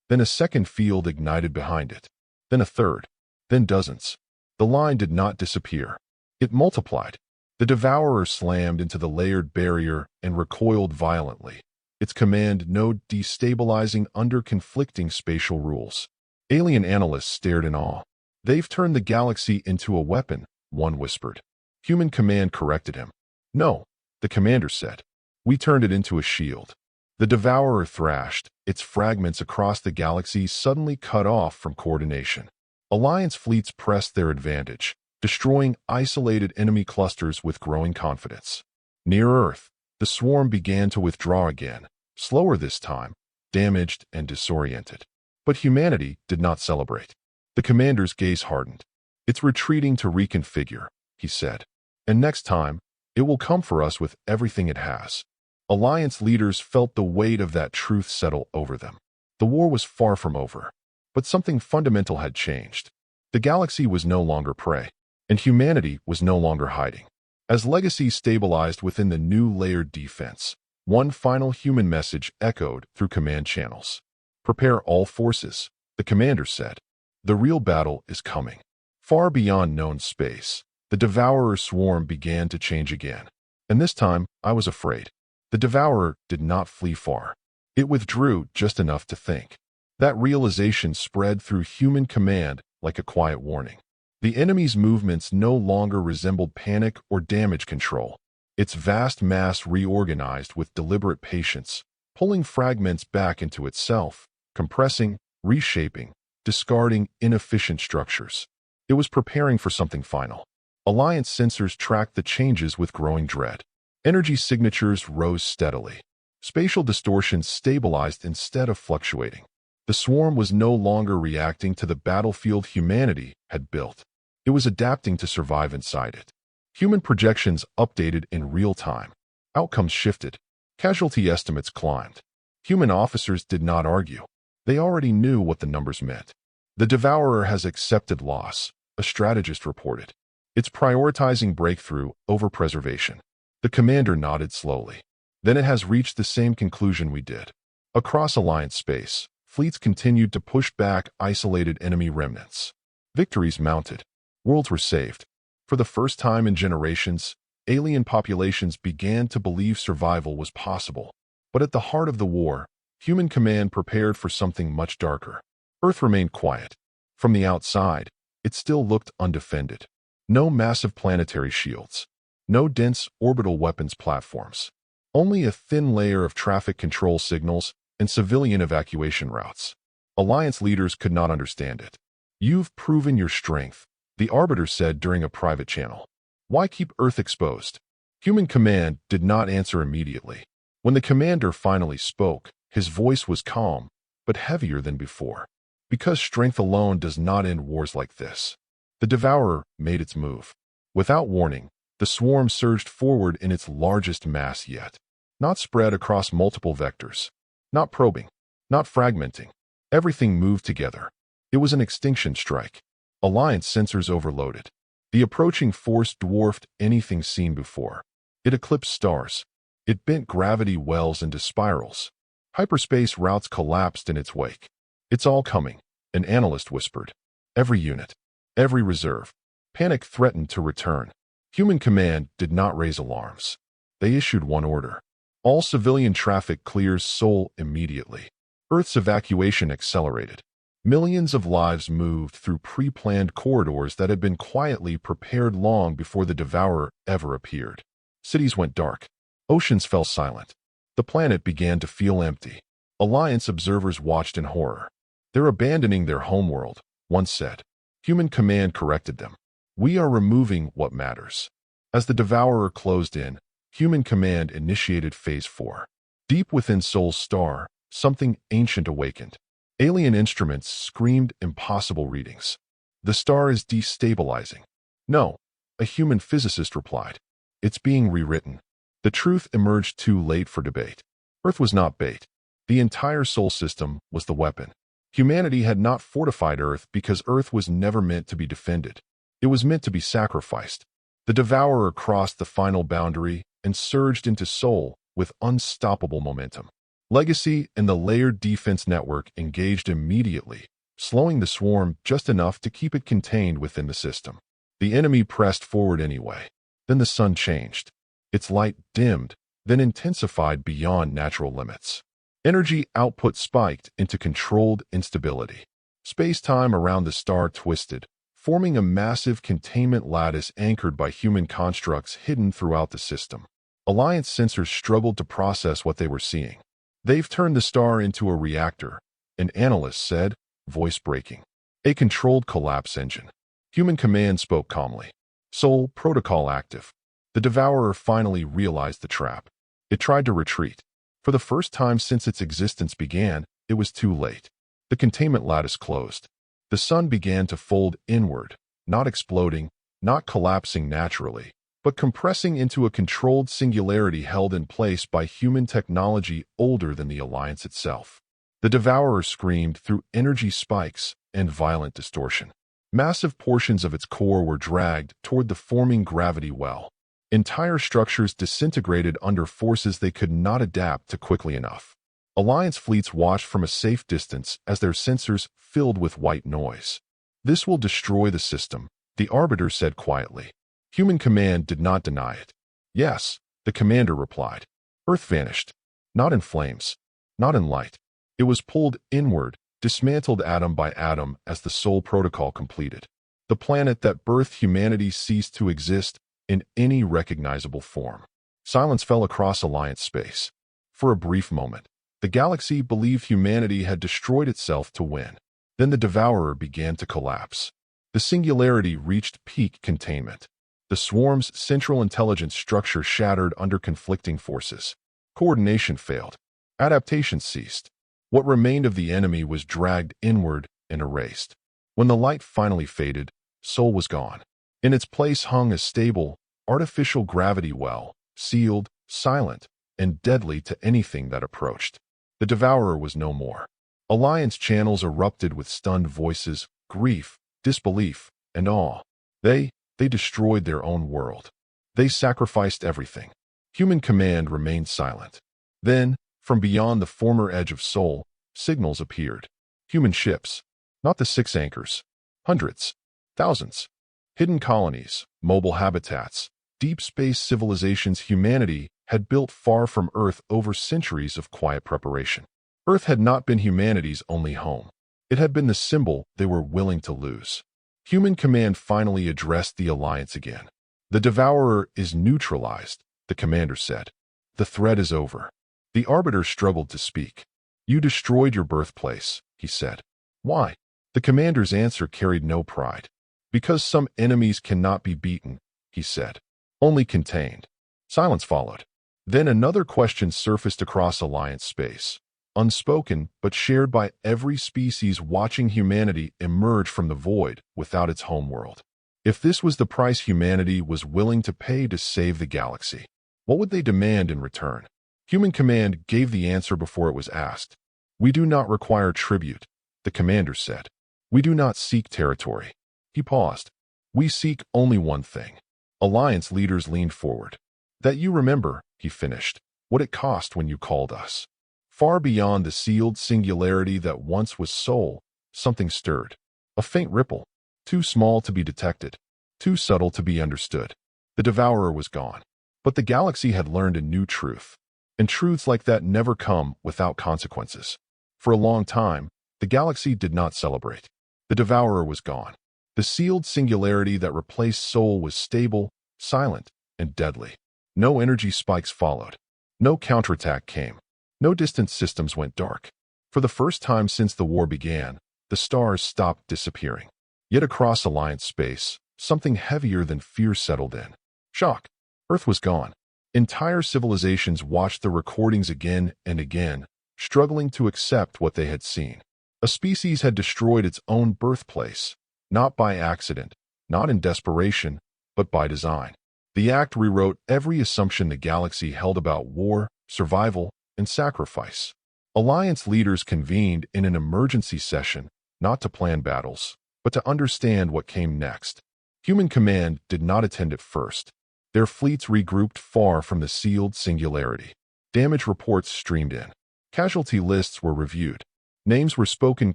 Then a second field ignited behind it. Then a third. Then dozens. The line did not disappear. It multiplied. The Devourer slammed into the layered barrier and recoiled violently, its command node destabilizing under conflicting spatial rules. Alien analysts stared in awe. They've turned the galaxy into a weapon, one whispered. Human Command corrected him. No, the commander said. We turned it into a shield. The Devourer thrashed, its fragments across the galaxy suddenly cut off from coordination. Alliance fleets pressed their advantage, destroying isolated enemy clusters with growing confidence. Near Earth, the swarm began to withdraw again, slower this time, damaged and disoriented. But humanity did not celebrate. The commander's gaze hardened. "It's retreating to reconfigure," he said. "And next time, it will come for us with everything it has." Alliance leaders felt the weight of that truth settle over them. The war was far from over, but something fundamental had changed. The galaxy was no longer prey, and humanity was no longer hiding. As legacy stabilized within the new layered defense, one final human message echoed through command channels. "Prepare all forces," the commander said. "The real battle is coming." Far beyond known space, the Devourer swarm began to change again. And this time, I was afraid. The Devourer did not flee far. It withdrew just enough to think. That realization spread through human command like a quiet warning. The enemy's movements no longer resembled panic or damage control. Its vast mass reorganized with deliberate patience, pulling fragments back into itself, compressing, reshaping, discarding inefficient structures. It was preparing for something final. Alliance sensors tracked the changes with growing dread. Energy signatures rose steadily. Spatial distortions stabilized instead of fluctuating. The swarm was no longer reacting to the battlefield humanity had built. It was adapting to survive inside it. Human projections updated in real time. Outcomes shifted. Casualty estimates climbed. Human officers did not argue. They already knew what the numbers meant. "The Devourer has accepted loss," a strategist reported. "It's prioritizing breakthrough over preservation." The commander nodded slowly. "Then it has reached the same conclusion we did." Across Alliance space, fleets continued to push back isolated enemy remnants. Victories mounted. Worlds were saved. For the first time in generations, alien populations began to believe survival was possible. But at the heart of the war, human command prepared for something much darker. Earth remained quiet. From the outside, it still looked undefended. No massive planetary shields. No dense orbital weapons platforms. Only a thin layer of traffic control signals and civilian evacuation routes. Alliance leaders could not understand it. "You've proven your strength," the Arbiter said during a private channel. "Why keep Earth exposed?" Human command did not answer immediately. When the commander finally spoke, his voice was calm, but heavier than before. "Because strength alone does not end wars like this." The Devourer made its move. Without warning, the swarm surged forward in its largest mass yet. Not spread across multiple vectors. Not probing. Not fragmenting. Everything moved together. It was an extinction strike. Alliance sensors overloaded. The approaching force dwarfed anything seen before. It eclipsed stars. It bent gravity wells into spirals. Hyperspace routes collapsed in its wake. "It's all coming," an analyst whispered. "Every unit. Every reserve." Panic threatened to return. Human command did not raise alarms. They issued one order. "All civilian traffic clears Sol immediately." Earth's evacuation accelerated. Millions of lives moved through pre-planned corridors that had been quietly prepared long before the Devourer ever appeared. Cities went dark. Oceans fell silent. The planet began to feel empty. Alliance observers watched in horror. "They're abandoning their homeworld," one said. Human command corrected them. "We are removing what matters." As the Devourer closed in, human command initiated Phase 4. Deep within Sol's star, something ancient awakened. Alien instruments screamed impossible readings. "The star is destabilizing." "No," a human physicist replied. "It's being rewritten." The truth emerged too late for debate. Earth was not bait. The entire Sol system was the weapon. Humanity had not fortified Earth because Earth was never meant to be defended. It was meant to be sacrificed. The Devourer crossed the final boundary and surged into Sol with unstoppable momentum. Legacy and the layered defense network engaged immediately, slowing the swarm just enough to keep it contained within the system. The enemy pressed forward anyway. Then the sun changed. Its light dimmed, then intensified beyond natural limits. Energy output spiked into controlled instability. Space-time around the star twisted, forming a massive containment lattice anchored by human constructs hidden throughout the system. Alliance sensors struggled to process what they were seeing. "They've turned the star into a reactor," an analyst said, voice breaking. "A controlled collapse engine." Human command spoke calmly. "Sol protocol active." The Devourer finally realized the trap. It tried to retreat. For the first time since its existence began, it was too late. The containment lattice closed. The sun began to fold inward, not exploding, not collapsing naturally, but compressing into a controlled singularity held in place by human technology older than the Alliance itself. The Devourer screamed through energy spikes and violent distortion. Massive portions of its core were dragged toward the forming gravity well. Entire structures disintegrated under forces they could not adapt to quickly enough. Alliance fleets watched from a safe distance as their sensors filled with white noise. "This will destroy the system," the Arbiter said quietly. Human Command did not deny it. "Yes," the Commander replied. Earth vanished. Not in flames. Not in light. It was pulled inward, dismantled atom by atom as the Sol Protocol completed. The planet that birthed humanity ceased to exist in any recognizable form. Silence fell across Alliance space. For a brief moment, the galaxy believed humanity had destroyed itself to win. Then the Devourer began to collapse. The singularity reached peak containment. The swarm's central intelligence structure shattered under conflicting forces. Coordination failed. Adaptation ceased. What remained of the enemy was dragged inward and erased. When the light finally faded, Sol was gone. In its place hung a stable, artificial gravity well, sealed, silent, and deadly to anything that approached. The Devourer was no more. Alliance channels erupted with stunned voices, grief, disbelief, and awe. They destroyed their own world. They sacrificed everything. Human Command remained silent. Then, from beyond the former edge of Sol, signals appeared. Human ships. Not the 6 anchors. Hundreds. Thousands. Hidden colonies, mobile habitats, deep space civilizations humanity had built far from Earth over centuries of quiet preparation. Earth had not been humanity's only home. It had been the symbol they were willing to lose. Human Command finally addressed the Alliance again. "The Devourer is neutralized," the Commander said. "The threat is over." The Arbiter struggled to speak. "You destroyed your birthplace," he said. "Why?" The Commander's answer carried no pride. "Because some enemies cannot be beaten," he said. "Only contained." Silence followed. Then another question surfaced across Alliance space. Unspoken, but shared by every species watching humanity emerge from the void without its homeworld. If this was the price humanity was willing to pay to save the galaxy, what would they demand in return? Human Command gave the answer before it was asked. "We do not require tribute," the Commander said. "We do not seek territory." He paused. "We seek only one thing." Alliance leaders leaned forward. "That you remember," he finished, "what it cost when you called us." Far beyond the sealed singularity that once was Sol, something stirred. A faint ripple, too small to be detected, too subtle to be understood. The Devourer was gone. But the galaxy had learned a new truth. And truths like that never come without consequences. For a long time, the galaxy did not celebrate. The Devourer was gone. The sealed singularity that replaced Sol was stable, silent, and deadly. No energy spikes followed. No counterattack came. No distant systems went dark. For the first time since the war began, the stars stopped disappearing. Yet across Alliance space, something heavier than fear settled in. Shock. Earth was gone. Entire civilizations watched the recordings again and again, struggling to accept what they had seen. A species had destroyed its own birthplace, not by accident, not in desperation, but by design. The act rewrote every assumption the galaxy held about war, survival, and sacrifice. Alliance leaders convened in an emergency session, not to plan battles, but to understand what came next. Human Command did not attend at first. Their fleets regrouped far from the sealed singularity. Damage reports streamed in. Casualty lists were reviewed. Names were spoken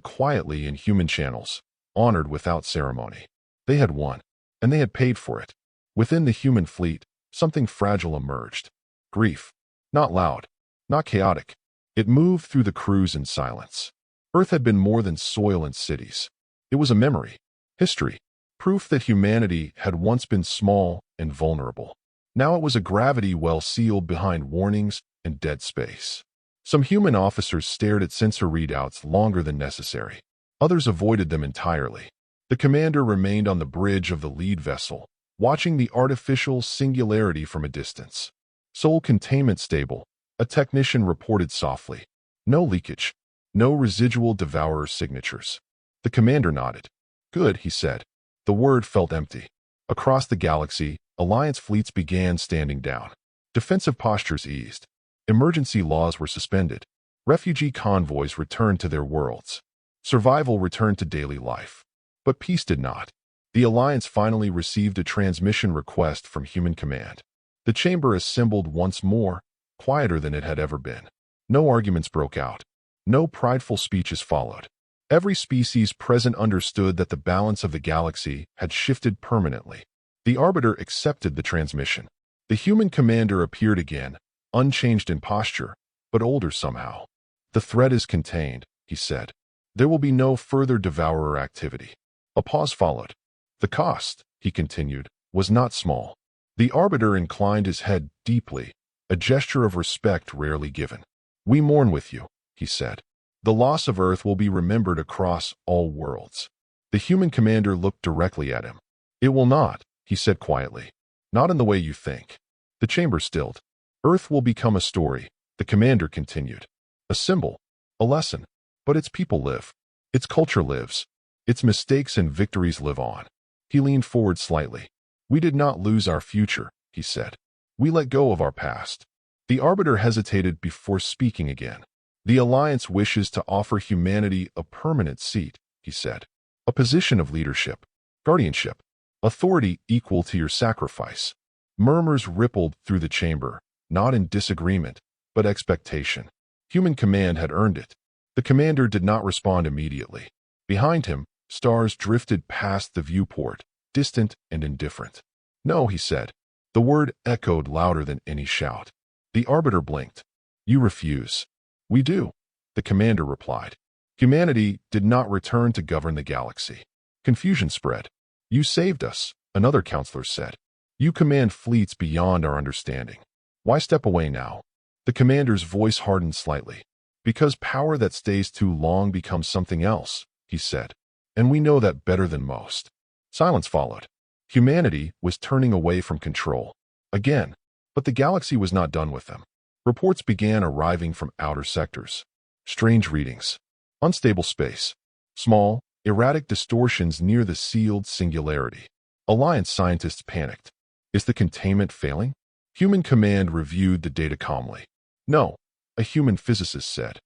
quietly in human channels, honored without ceremony. They had won, and they had paid for it. Within the human fleet, something fragile emerged. Grief. Not loud. Not chaotic. It moved through the crews in silence. Earth had been more than soil and cities. It was a memory. History. Proof that humanity had once been small and vulnerable. Now it was a gravity well sealed behind warnings and dead space. Some human officers stared at sensor readouts longer than necessary. Others avoided them entirely. The Commander remained on the bridge of the lead vessel, watching the artificial singularity from a distance. Sol containment stable, A technician reported softly. No leakage. No residual devourer signatures. The commander nodded. Good, he said. The word felt empty. Across the galaxy, Alliance fleets began standing down. Defensive postures eased. Emergency laws were suspended. Refugee convoys returned to their worlds. Survival returned to daily life. But peace did not. The Alliance finally received a transmission request from Human Command. The chamber assembled once more, quieter than it had ever been. No arguments broke out. No prideful speeches followed. Every species present understood that the balance of the galaxy had shifted permanently. The Arbiter accepted the transmission. The human commander appeared again, unchanged in posture, but older somehow. The threat is contained, he said. There will be no further devourer activity. A pause followed. The cost, he continued, was not small. The Arbiter inclined his head deeply, a gesture of respect rarely given. We mourn with you, he said. The loss of Earth will be remembered across all worlds. The human commander looked directly at him. It will not, he said quietly. Not in the way you think. The chamber stilled. Earth will become a story, the commander continued. A symbol, a lesson. But its people live. Its culture lives. Its mistakes and victories live on. He leaned forward slightly. We did not lose our future, he said. We let go of our past. The Arbiter hesitated before speaking again. The Alliance wishes to offer humanity a permanent seat, he said. A position of leadership, guardianship, authority equal to your sacrifice. Murmurs rippled through the chamber, not in disagreement, but expectation. Human Command had earned it. The commander did not respond immediately. Behind him, stars drifted past the viewport, distant and indifferent. No, he said. The word echoed louder than any shout. The Arbiter blinked. You refuse. We do, the commander replied. Humanity did not return to govern the galaxy. Confusion spread. You saved us, another counselor said. You command fleets beyond our understanding. Why step away now? The commander's voice hardened slightly. Because power that stays too long becomes something else, he said. And we know that better than most. Silence followed. Humanity was turning away from control. Again. But the galaxy was not done with them. Reports began arriving from outer sectors. Strange readings. Unstable space. Small, erratic distortions near the sealed singularity. Alliance scientists panicked. Is the containment failing? Human Command reviewed the data calmly. No, a human physicist said.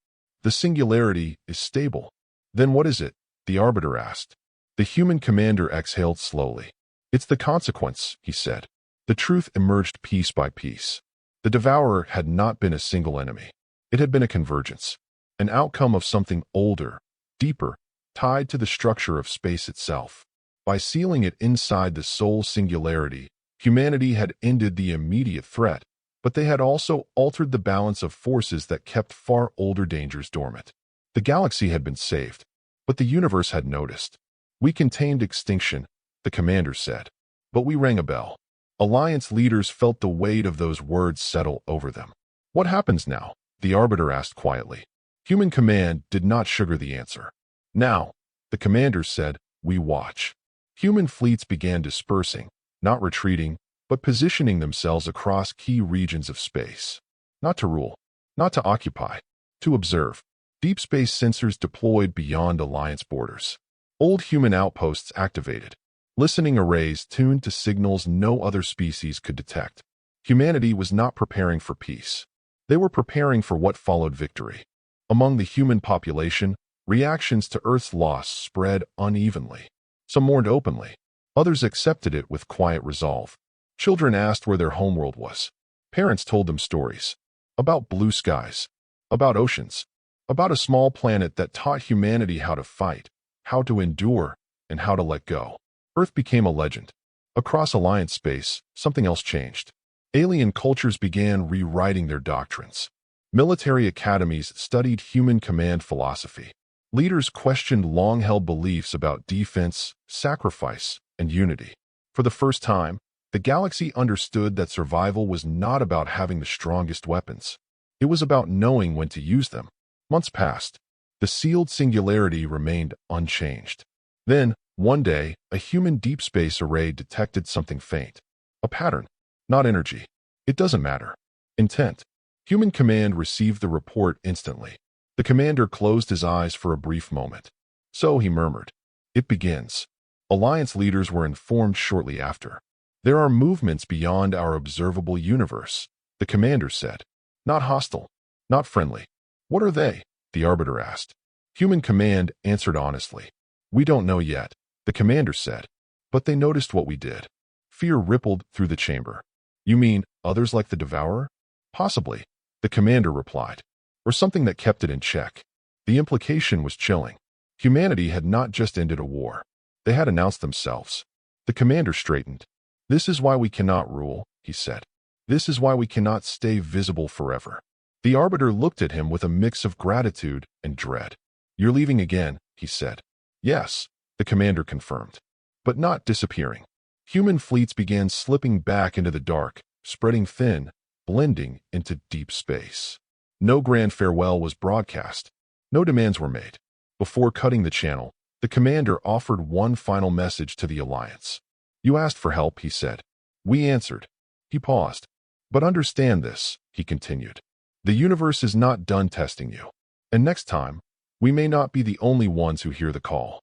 The singularity is stable. Then what is it? The Arbiter asked. The human commander exhaled slowly. It's the consequence, he said. The truth emerged piece by piece. The Devourer had not been a single enemy. It had been a convergence, an outcome of something older, deeper, tied to the structure of space itself. By sealing it inside the sole singularity, humanity had ended the immediate threat, but they had also altered the balance of forces that kept far older dangers dormant. The galaxy had been saved, but the universe had noticed. We contained extinction, the commander said. But we rang a bell. Alliance leaders felt the weight of those words settle over them. What happens now? The Arbiter asked quietly. Human Command did not sugar the answer. Now, the commander said, we watch. Human fleets began dispersing, not retreating, but positioning themselves across key regions of space. Not to rule, not to occupy, to observe. Deep space sensors deployed beyond Alliance borders. Old human outposts activated. Listening arrays tuned to signals no other species could detect. Humanity was not preparing for peace. They were preparing for what followed victory. Among the human population, reactions to Earth's loss spread unevenly. Some mourned openly. Others accepted it with quiet resolve. Children asked where their homeworld was. Parents told them stories. About blue skies. About oceans. About a small planet that taught humanity how to fight, how to endure, and how to let go. Earth became a legend. Across Alliance space, something else changed. Alien cultures began rewriting their doctrines. Military academies studied human command philosophy. Leaders questioned long-held beliefs about defense, sacrifice, and unity. For the first time, the galaxy understood that survival was not about having the strongest weapons. It was about knowing when to use them. Months passed. The sealed singularity remained unchanged. Then, one day, a human deep space array detected something faint. A pattern. Not energy. It doesn't matter. Intent. Human Command received the report instantly. The commander closed his eyes for a brief moment. So he murmured, "It begins." Alliance leaders were informed shortly after. "There are movements beyond our observable universe," the commander said. "Not hostile, not friendly." "What are they?" the Arbiter asked. Human Command answered honestly. "We don't know yet," the commander said. "But they noticed what we did." Fear rippled through the chamber. "You mean others like the Devourer?" "Possibly," the commander replied. "Or something that kept it in check." The implication was chilling. Humanity had not just ended a war. They had announced themselves. The commander straightened. "This is why we cannot rule," he said. "This is why we cannot stay visible forever." The Arbiter looked at him with a mix of gratitude and dread. "You're leaving again," he said. "Yes," the commander confirmed. "But not disappearing." Human fleets began slipping back into the dark, spreading thin, blending into deep space. No grand farewell was broadcast. No demands were made. Before cutting the channel, the commander offered one final message to the Alliance. "You asked for help," he said. "We answered." He paused. "But understand this," he continued. "The universe is not done testing you. And next time, we may not be the only ones who hear the call."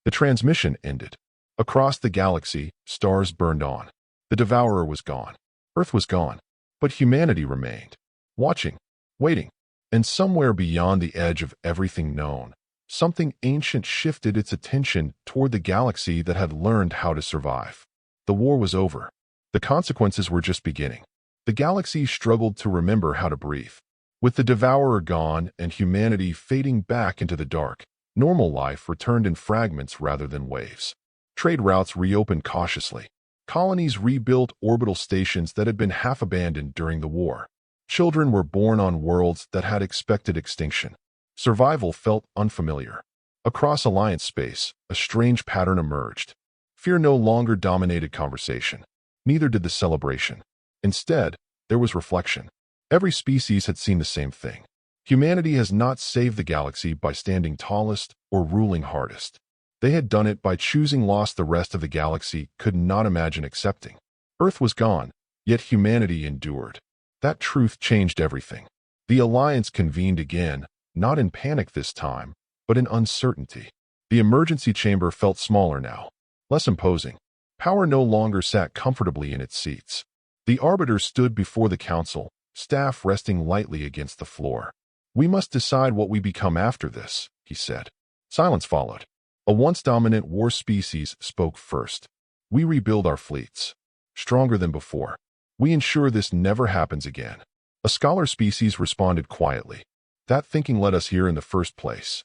The transmission ended. Across the galaxy, stars burned on. The Devourer was gone. Earth was gone. But humanity remained. Watching, waiting. And somewhere beyond the edge of everything known, something ancient shifted its attention toward the galaxy that had learned how to survive. The war was over. The consequences were just beginning. The galaxy struggled to remember how to breathe. With the Devourer gone and humanity fading back into the dark, normal life returned in fragments rather than waves. Trade routes reopened cautiously. Colonies rebuilt orbital stations that had been half abandoned during the war. Children were born on worlds that had expected extinction. Survival felt unfamiliar. Across Alliance space, a strange pattern emerged. Fear no longer dominated conversation. Neither did the celebration. Instead, there was reflection. Every species had seen the same thing. Humanity has not saved the galaxy by standing tallest or ruling hardest. They had done it by choosing loss the rest of the galaxy could not imagine accepting. Earth was gone, yet humanity endured. That truth changed everything. The Alliance convened again, not in panic this time, but in uncertainty. The emergency chamber felt smaller now, less imposing. Power no longer sat comfortably in its seats. The Arbiter stood before the council, staff resting lightly against the floor. "We must decide what we become after this," he said. Silence followed. A once dominant war species spoke first. "We rebuild our fleets. Stronger than before. We ensure this never happens again." A scholar species responded quietly. "That thinking led us here in the first place."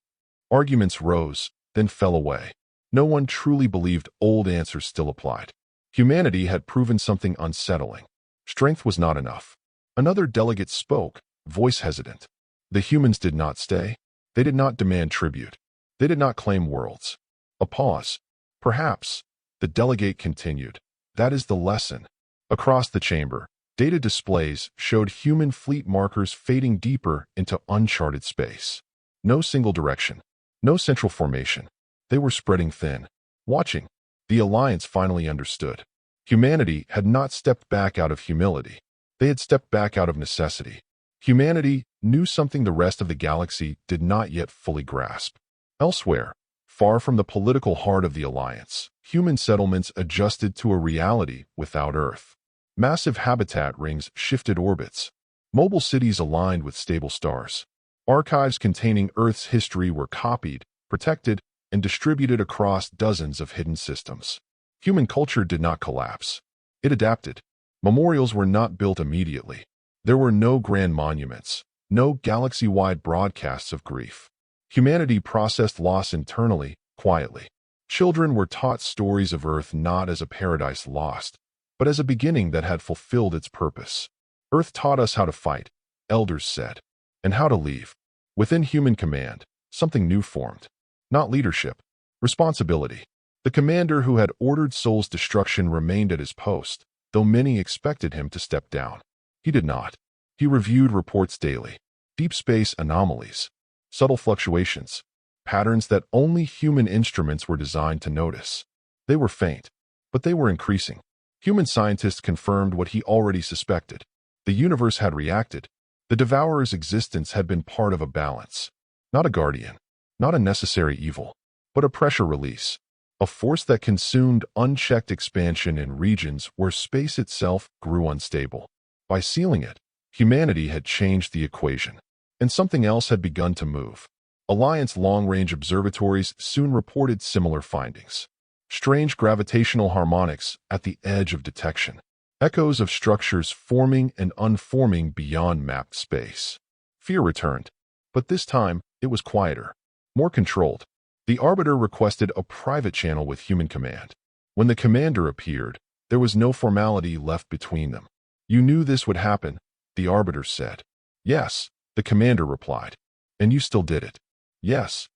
Arguments rose, then fell away. No one truly believed old answers still applied. Humanity had proven something unsettling. Strength was not enough. Another delegate spoke, voice hesitant. The humans did not stay. They did not demand tribute. They did not claim worlds. A pause. "Perhaps," the delegate continued. "That is the lesson." Across the chamber, data displays showed human fleet markers fading deeper into uncharted space. No single direction. No central formation. They were spreading thin. Watching, the Alliance finally understood. Humanity had not stepped back out of humility. They had stepped back out of necessity. Humanity knew something the rest of the galaxy did not yet fully grasp. Elsewhere, far from the political heart of the Alliance, human settlements adjusted to a reality without Earth. Massive habitat rings shifted orbits. Mobile cities aligned with stable stars. Archives containing Earth's history were copied, protected, and distributed across dozens of hidden systems. Human culture did not collapse. It adapted. Memorials were not built immediately. There were no grand monuments, no galaxy-wide broadcasts of grief. Humanity processed loss internally, quietly. Children were taught stories of Earth not as a paradise lost, but as a beginning that had fulfilled its purpose. "Earth taught us how to fight," elders said, "and how to leave." Within human command, something new formed. Not leadership, responsibility. The commander who had ordered Soul's destruction remained at his post, though many expected him to step down. He did not. He reviewed reports daily. Deep space anomalies. Subtle fluctuations. Patterns that only human instruments were designed to notice. They were faint, but they were increasing. Human scientists confirmed what he already suspected. The universe had reacted. The Devourer's existence had been part of a balance. Not a guardian, not a necessary evil, but a pressure release. A force that consumed unchecked expansion in regions where space itself grew unstable. By sealing it, humanity had changed the equation, and something else had begun to move. Alliance long-range observatories soon reported similar findings. Strange gravitational harmonics at the edge of detection. Echoes of structures forming and unforming beyond mapped space. Fear returned, but this time it was quieter, more controlled. The Arbiter requested a private channel with human command. When the commander appeared, there was no formality left between them. "You knew this would happen," the Arbiter said. "Yes," the commander replied. "And you still did it." "Yes."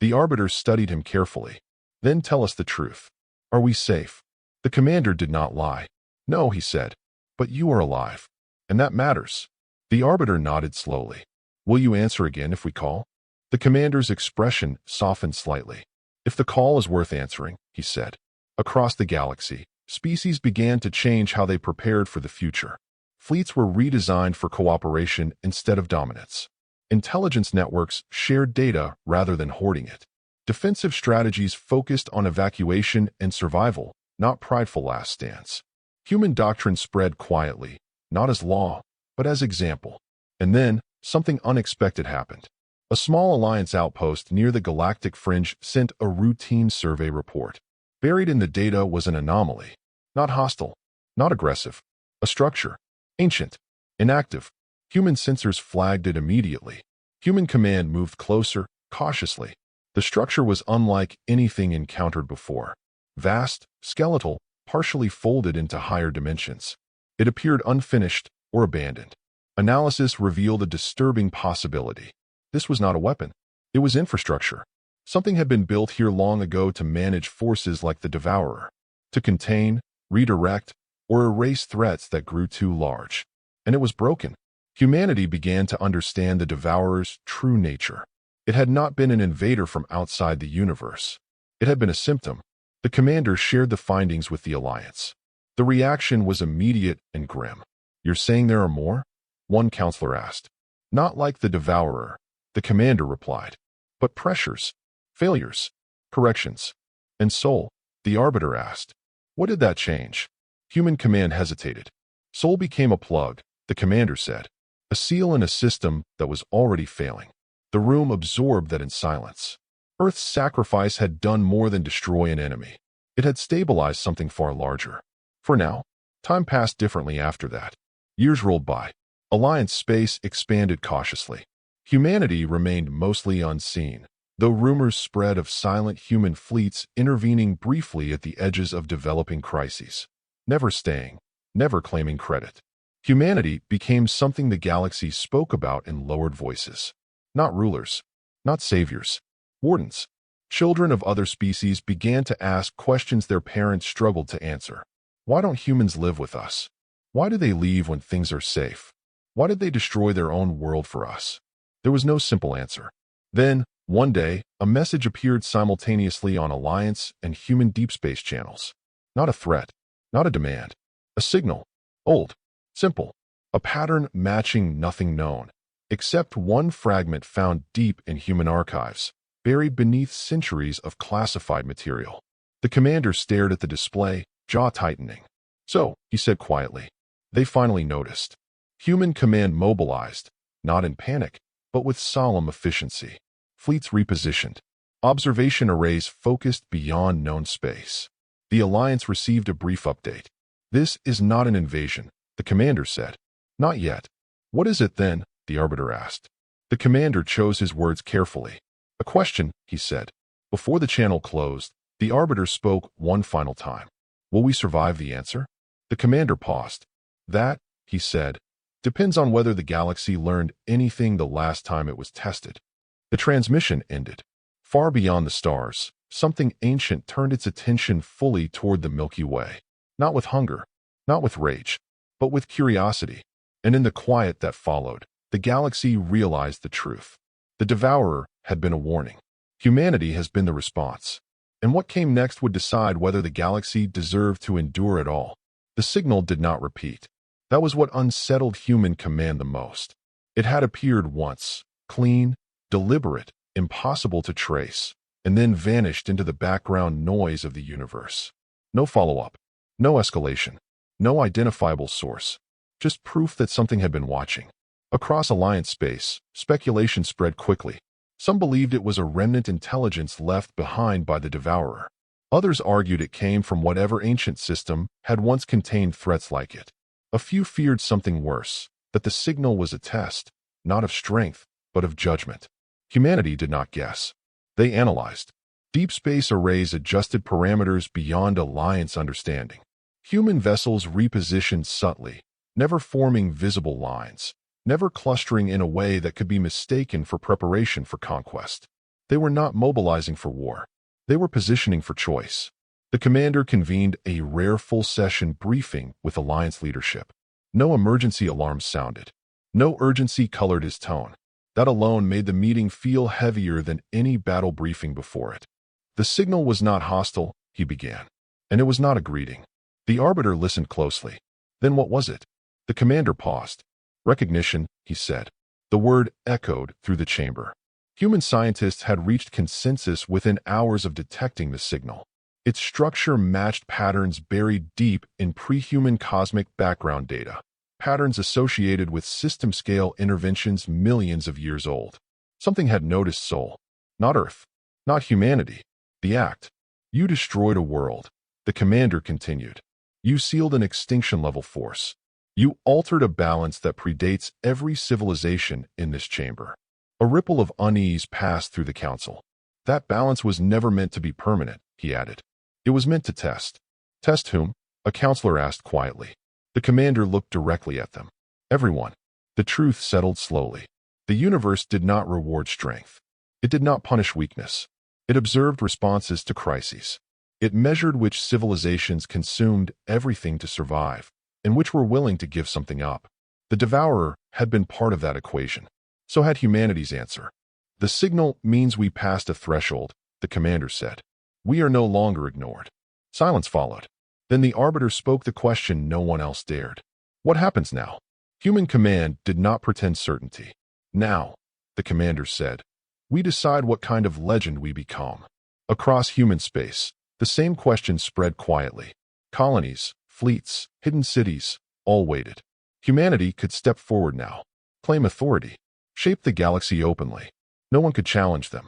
The Arbiter studied him carefully. "Then tell us the truth. Are we safe?" The commander did not lie. "No," he said. "But you are alive. And that matters." The Arbiter nodded slowly. "Will you answer again if we call?" The commander's expression softened slightly. "If the call is worth answering," he said. Across the galaxy, species began to change how they prepared for the future. Fleets were redesigned for cooperation instead of dominance. Intelligence networks shared data rather than hoarding it. Defensive strategies focused on evacuation and survival, not prideful last stands. Human doctrine spread quietly, not as law, but as example. And then, something unexpected happened. A small Alliance outpost near the galactic fringe sent a routine survey report. Buried in the data was an anomaly. Not hostile, not aggressive. A structure. Ancient. Inactive. Human sensors flagged it immediately. Human command moved closer, cautiously. The structure was unlike anything encountered before. Vast, skeletal, partially folded into higher dimensions. It appeared unfinished or abandoned. Analysis revealed a disturbing possibility. This was not a weapon. It was infrastructure. Something had been built here long ago to manage forces like the Devourer, to contain, redirect, or erase threats that grew too large. And it was broken. Humanity began to understand the Devourer's true nature. It had not been an invader from outside the universe. It had been a symptom. The commander shared the findings with the Alliance. The reaction was immediate and grim. "You're saying there are more?" one counselor asked. "Not like the Devourer," the commander replied. "But pressures, failures, corrections, and soul," the Arbiter asked. "What did that change?" Human command hesitated. "Soul became a plug," the commander said. "A seal in a system that was already failing." The room absorbed that in silence. Earth's sacrifice had done more than destroy an enemy. It had stabilized something far larger. For now, time passed differently after that. Years rolled by. Alliance space expanded cautiously. Humanity remained mostly unseen, though rumors spread of silent human fleets intervening briefly at the edges of developing crises. Never staying, never claiming credit. Humanity became something the galaxy spoke about in lowered voices. Not rulers, not saviors, wardens. Children of other species began to ask questions their parents struggled to answer. Why don't humans live with us? Why do they leave when things are safe? Why did they destroy their own world for us? There was no simple answer. Then, one day, a message appeared simultaneously on Alliance and human deep space channels. Not a threat, not a demand. A signal. Old. Simple. A pattern matching nothing known, except one fragment found deep in human archives, buried beneath centuries of classified material. The commander stared at the display, jaw tightening. "So," he said quietly, "they finally noticed." Human command mobilized, not in panic, but with solemn efficiency. Fleets repositioned. Observation arrays focused beyond known space. The Alliance received a brief update. "This is not an invasion," the commander said. "Not yet." "What is it then?" the Arbiter asked. The commander chose his words carefully. "A question," he said. Before the channel closed, the Arbiter spoke one final time. "Will we survive the answer?" The commander paused. "That," he said, "depends on whether the galaxy learned anything the last time it was tested." The transmission ended. Far beyond the stars, something ancient turned its attention fully toward the Milky Way. Not with hunger, not with rage, but with curiosity. And in the quiet that followed, the galaxy realized the truth. The Devourer had been a warning. Humanity has been the response. And what came next would decide whether the galaxy deserved to endure at all. The signal did not repeat. That was what unsettled human command the most. It had appeared once, clean, deliberate, impossible to trace, and then vanished into the background noise of the universe. No follow-up, no escalation, no identifiable source, just proof that something had been watching. Across Alliance space, speculation spread quickly. Some believed it was a remnant intelligence left behind by the Devourer. Others argued it came from whatever ancient system had once contained threats like it. A few feared something worse, that the signal was a test, not of strength, but of judgment. Humanity did not guess. They analyzed. Deep space arrays adjusted parameters beyond Alliance understanding. Human vessels repositioned subtly, never forming visible lines, never clustering in a way that could be mistaken for preparation for conquest. They were not mobilizing for war. They were positioning for choice. The commander convened a rare full-session briefing with Alliance leadership. No emergency alarms sounded. No urgency colored his tone. That alone made the meeting feel heavier than any battle briefing before it. The signal was not hostile, he began. And it was not a greeting. The Arbiter listened closely. Then what was it? The commander paused. Recognition, he said. The word echoed through the chamber. Human scientists had reached consensus within hours of detecting the signal. Its structure matched patterns buried deep in pre-human cosmic background data, patterns associated with system-scale interventions millions of years old. Something had noticed Sol. Not Earth. Not humanity. The act. You destroyed a world. The commander continued. You sealed an extinction-level force. You altered a balance that predates every civilization in this chamber. A ripple of unease passed through the council. That balance was never meant to be permanent, he added. It was meant to test. Test whom? A counselor asked quietly. The commander looked directly at them. Everyone. The truth settled slowly. The universe did not reward strength. It did not punish weakness. It observed responses to crises. It measured which civilizations consumed everything to survive, and which were willing to give something up. The Devourer had been part of that equation. So had humanity's answer. The signal means we passed a threshold, the commander said. We are no longer ignored. Silence followed. Then the Arbiter spoke the question no one else dared. What happens now? Human command did not pretend certainty. Now, the commander said, we decide what kind of legend we become. Across human space, the same question spread quietly. Colonies, fleets, hidden cities, all waited. Humanity could step forward now, claim authority, shape the galaxy openly. No one could challenge them.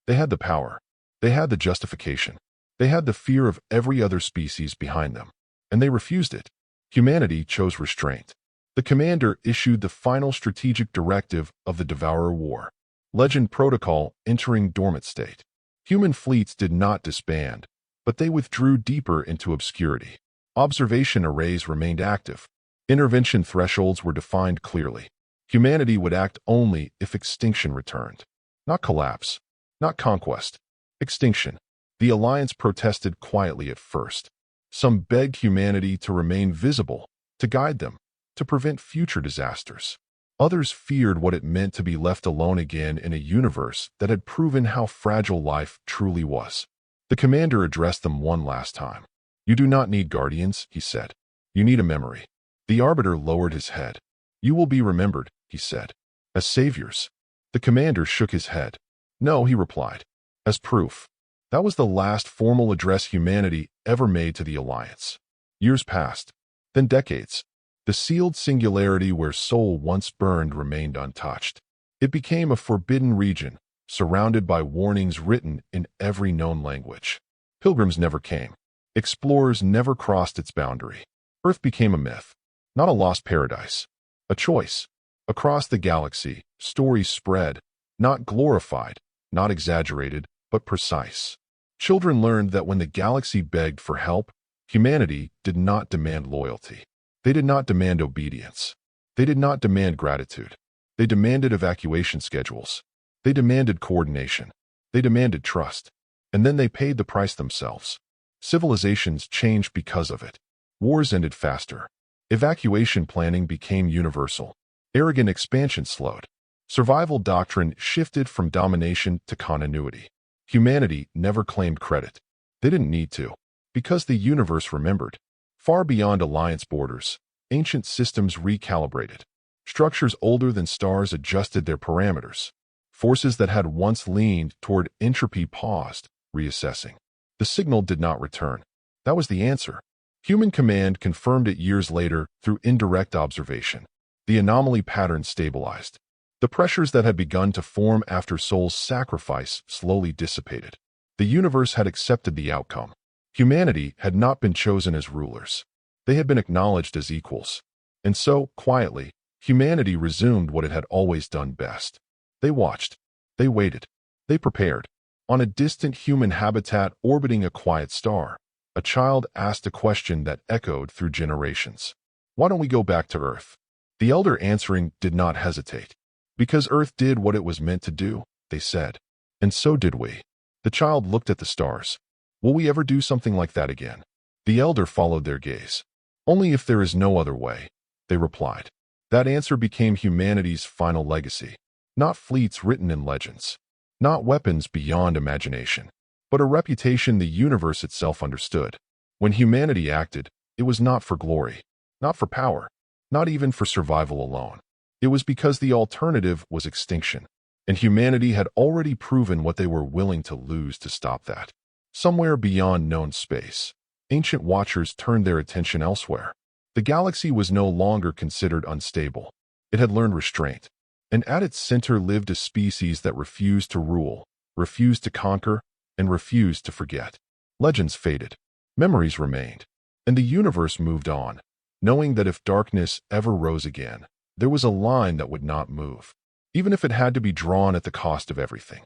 They had the power. They had the justification. They had the fear of every other species behind them. And they refused it. Humanity chose restraint. The commander issued the final strategic directive of the Devourer War. Legend Protocol entering dormant state. Human fleets did not disband, but they withdrew deeper into obscurity. Observation arrays remained active. Intervention thresholds were defined clearly. Humanity would act only if extinction returned. Not collapse. Not conquest. Extinction. The Alliance protested quietly at first. Some begged humanity to remain visible, to guide them, to prevent future disasters. Others feared what it meant to be left alone again in a universe that had proven how fragile life truly was. The commander addressed them one last time. You do not need guardians, he said. You need a memory. The Arbiter lowered his head. You will be remembered, he said. As saviors. The commander shook his head. No, he replied. As proof. That was the last formal address humanity ever made to the Alliance. Years passed. Then decades. The sealed singularity where soul once burned remained untouched. It became a forbidden region, surrounded by warnings written in every known language. Pilgrims never came. Explorers never crossed its boundary. Earth became a myth, not a lost paradise. A choice. Across the galaxy, stories spread, not glorified, not exaggerated, but precise. Children learned that when the galaxy begged for help, humanity did not demand loyalty. They did not demand obedience. They did not demand gratitude. They demanded evacuation schedules. They demanded coordination. They demanded trust. And then they paid the price themselves. Civilizations changed because of it. Wars ended faster. Evacuation planning became universal. Arrogant expansion slowed. Survival doctrine shifted from domination to continuity. Humanity never claimed credit. They didn't need to. Because the universe remembered. Far beyond Alliance borders, ancient systems recalibrated. Structures older than stars adjusted their parameters. Forces that had once leaned toward entropy paused, reassessing. The signal did not return. That was the answer. Human command confirmed it years later through indirect observation. The anomaly pattern stabilized. The pressures that had begun to form after Sol's sacrifice slowly dissipated. The universe had accepted the outcome. Humanity had not been chosen as rulers. They had been acknowledged as equals. And so, quietly, humanity resumed what it had always done best. They watched. They waited. They prepared. On a distant human habitat orbiting a quiet star, a child asked a question that echoed through generations. Why don't we go back to Earth? The elder answering did not hesitate. Because Earth did what it was meant to do, they said. And so did we. The child looked at the stars. Will we ever do something like that again? The elder followed their gaze. Only if there is no other way, they replied. That answer became humanity's final legacy. Not fleets written in legends. Not weapons beyond imagination. But a reputation the universe itself understood. When humanity acted, it was not for glory. Not for power. Not even for survival alone. It was because the alternative was extinction. And humanity had already proven what they were willing to lose to stop that. Somewhere beyond known space, ancient watchers turned their attention elsewhere. The galaxy was no longer considered unstable. It had learned restraint. And at its center lived a species that refused to rule, refused to conquer, and refused to forget. Legends faded. Memories remained. And the universe moved on, knowing that if darkness ever rose again, there was a line that would not move, even if it had to be drawn at the cost of everything.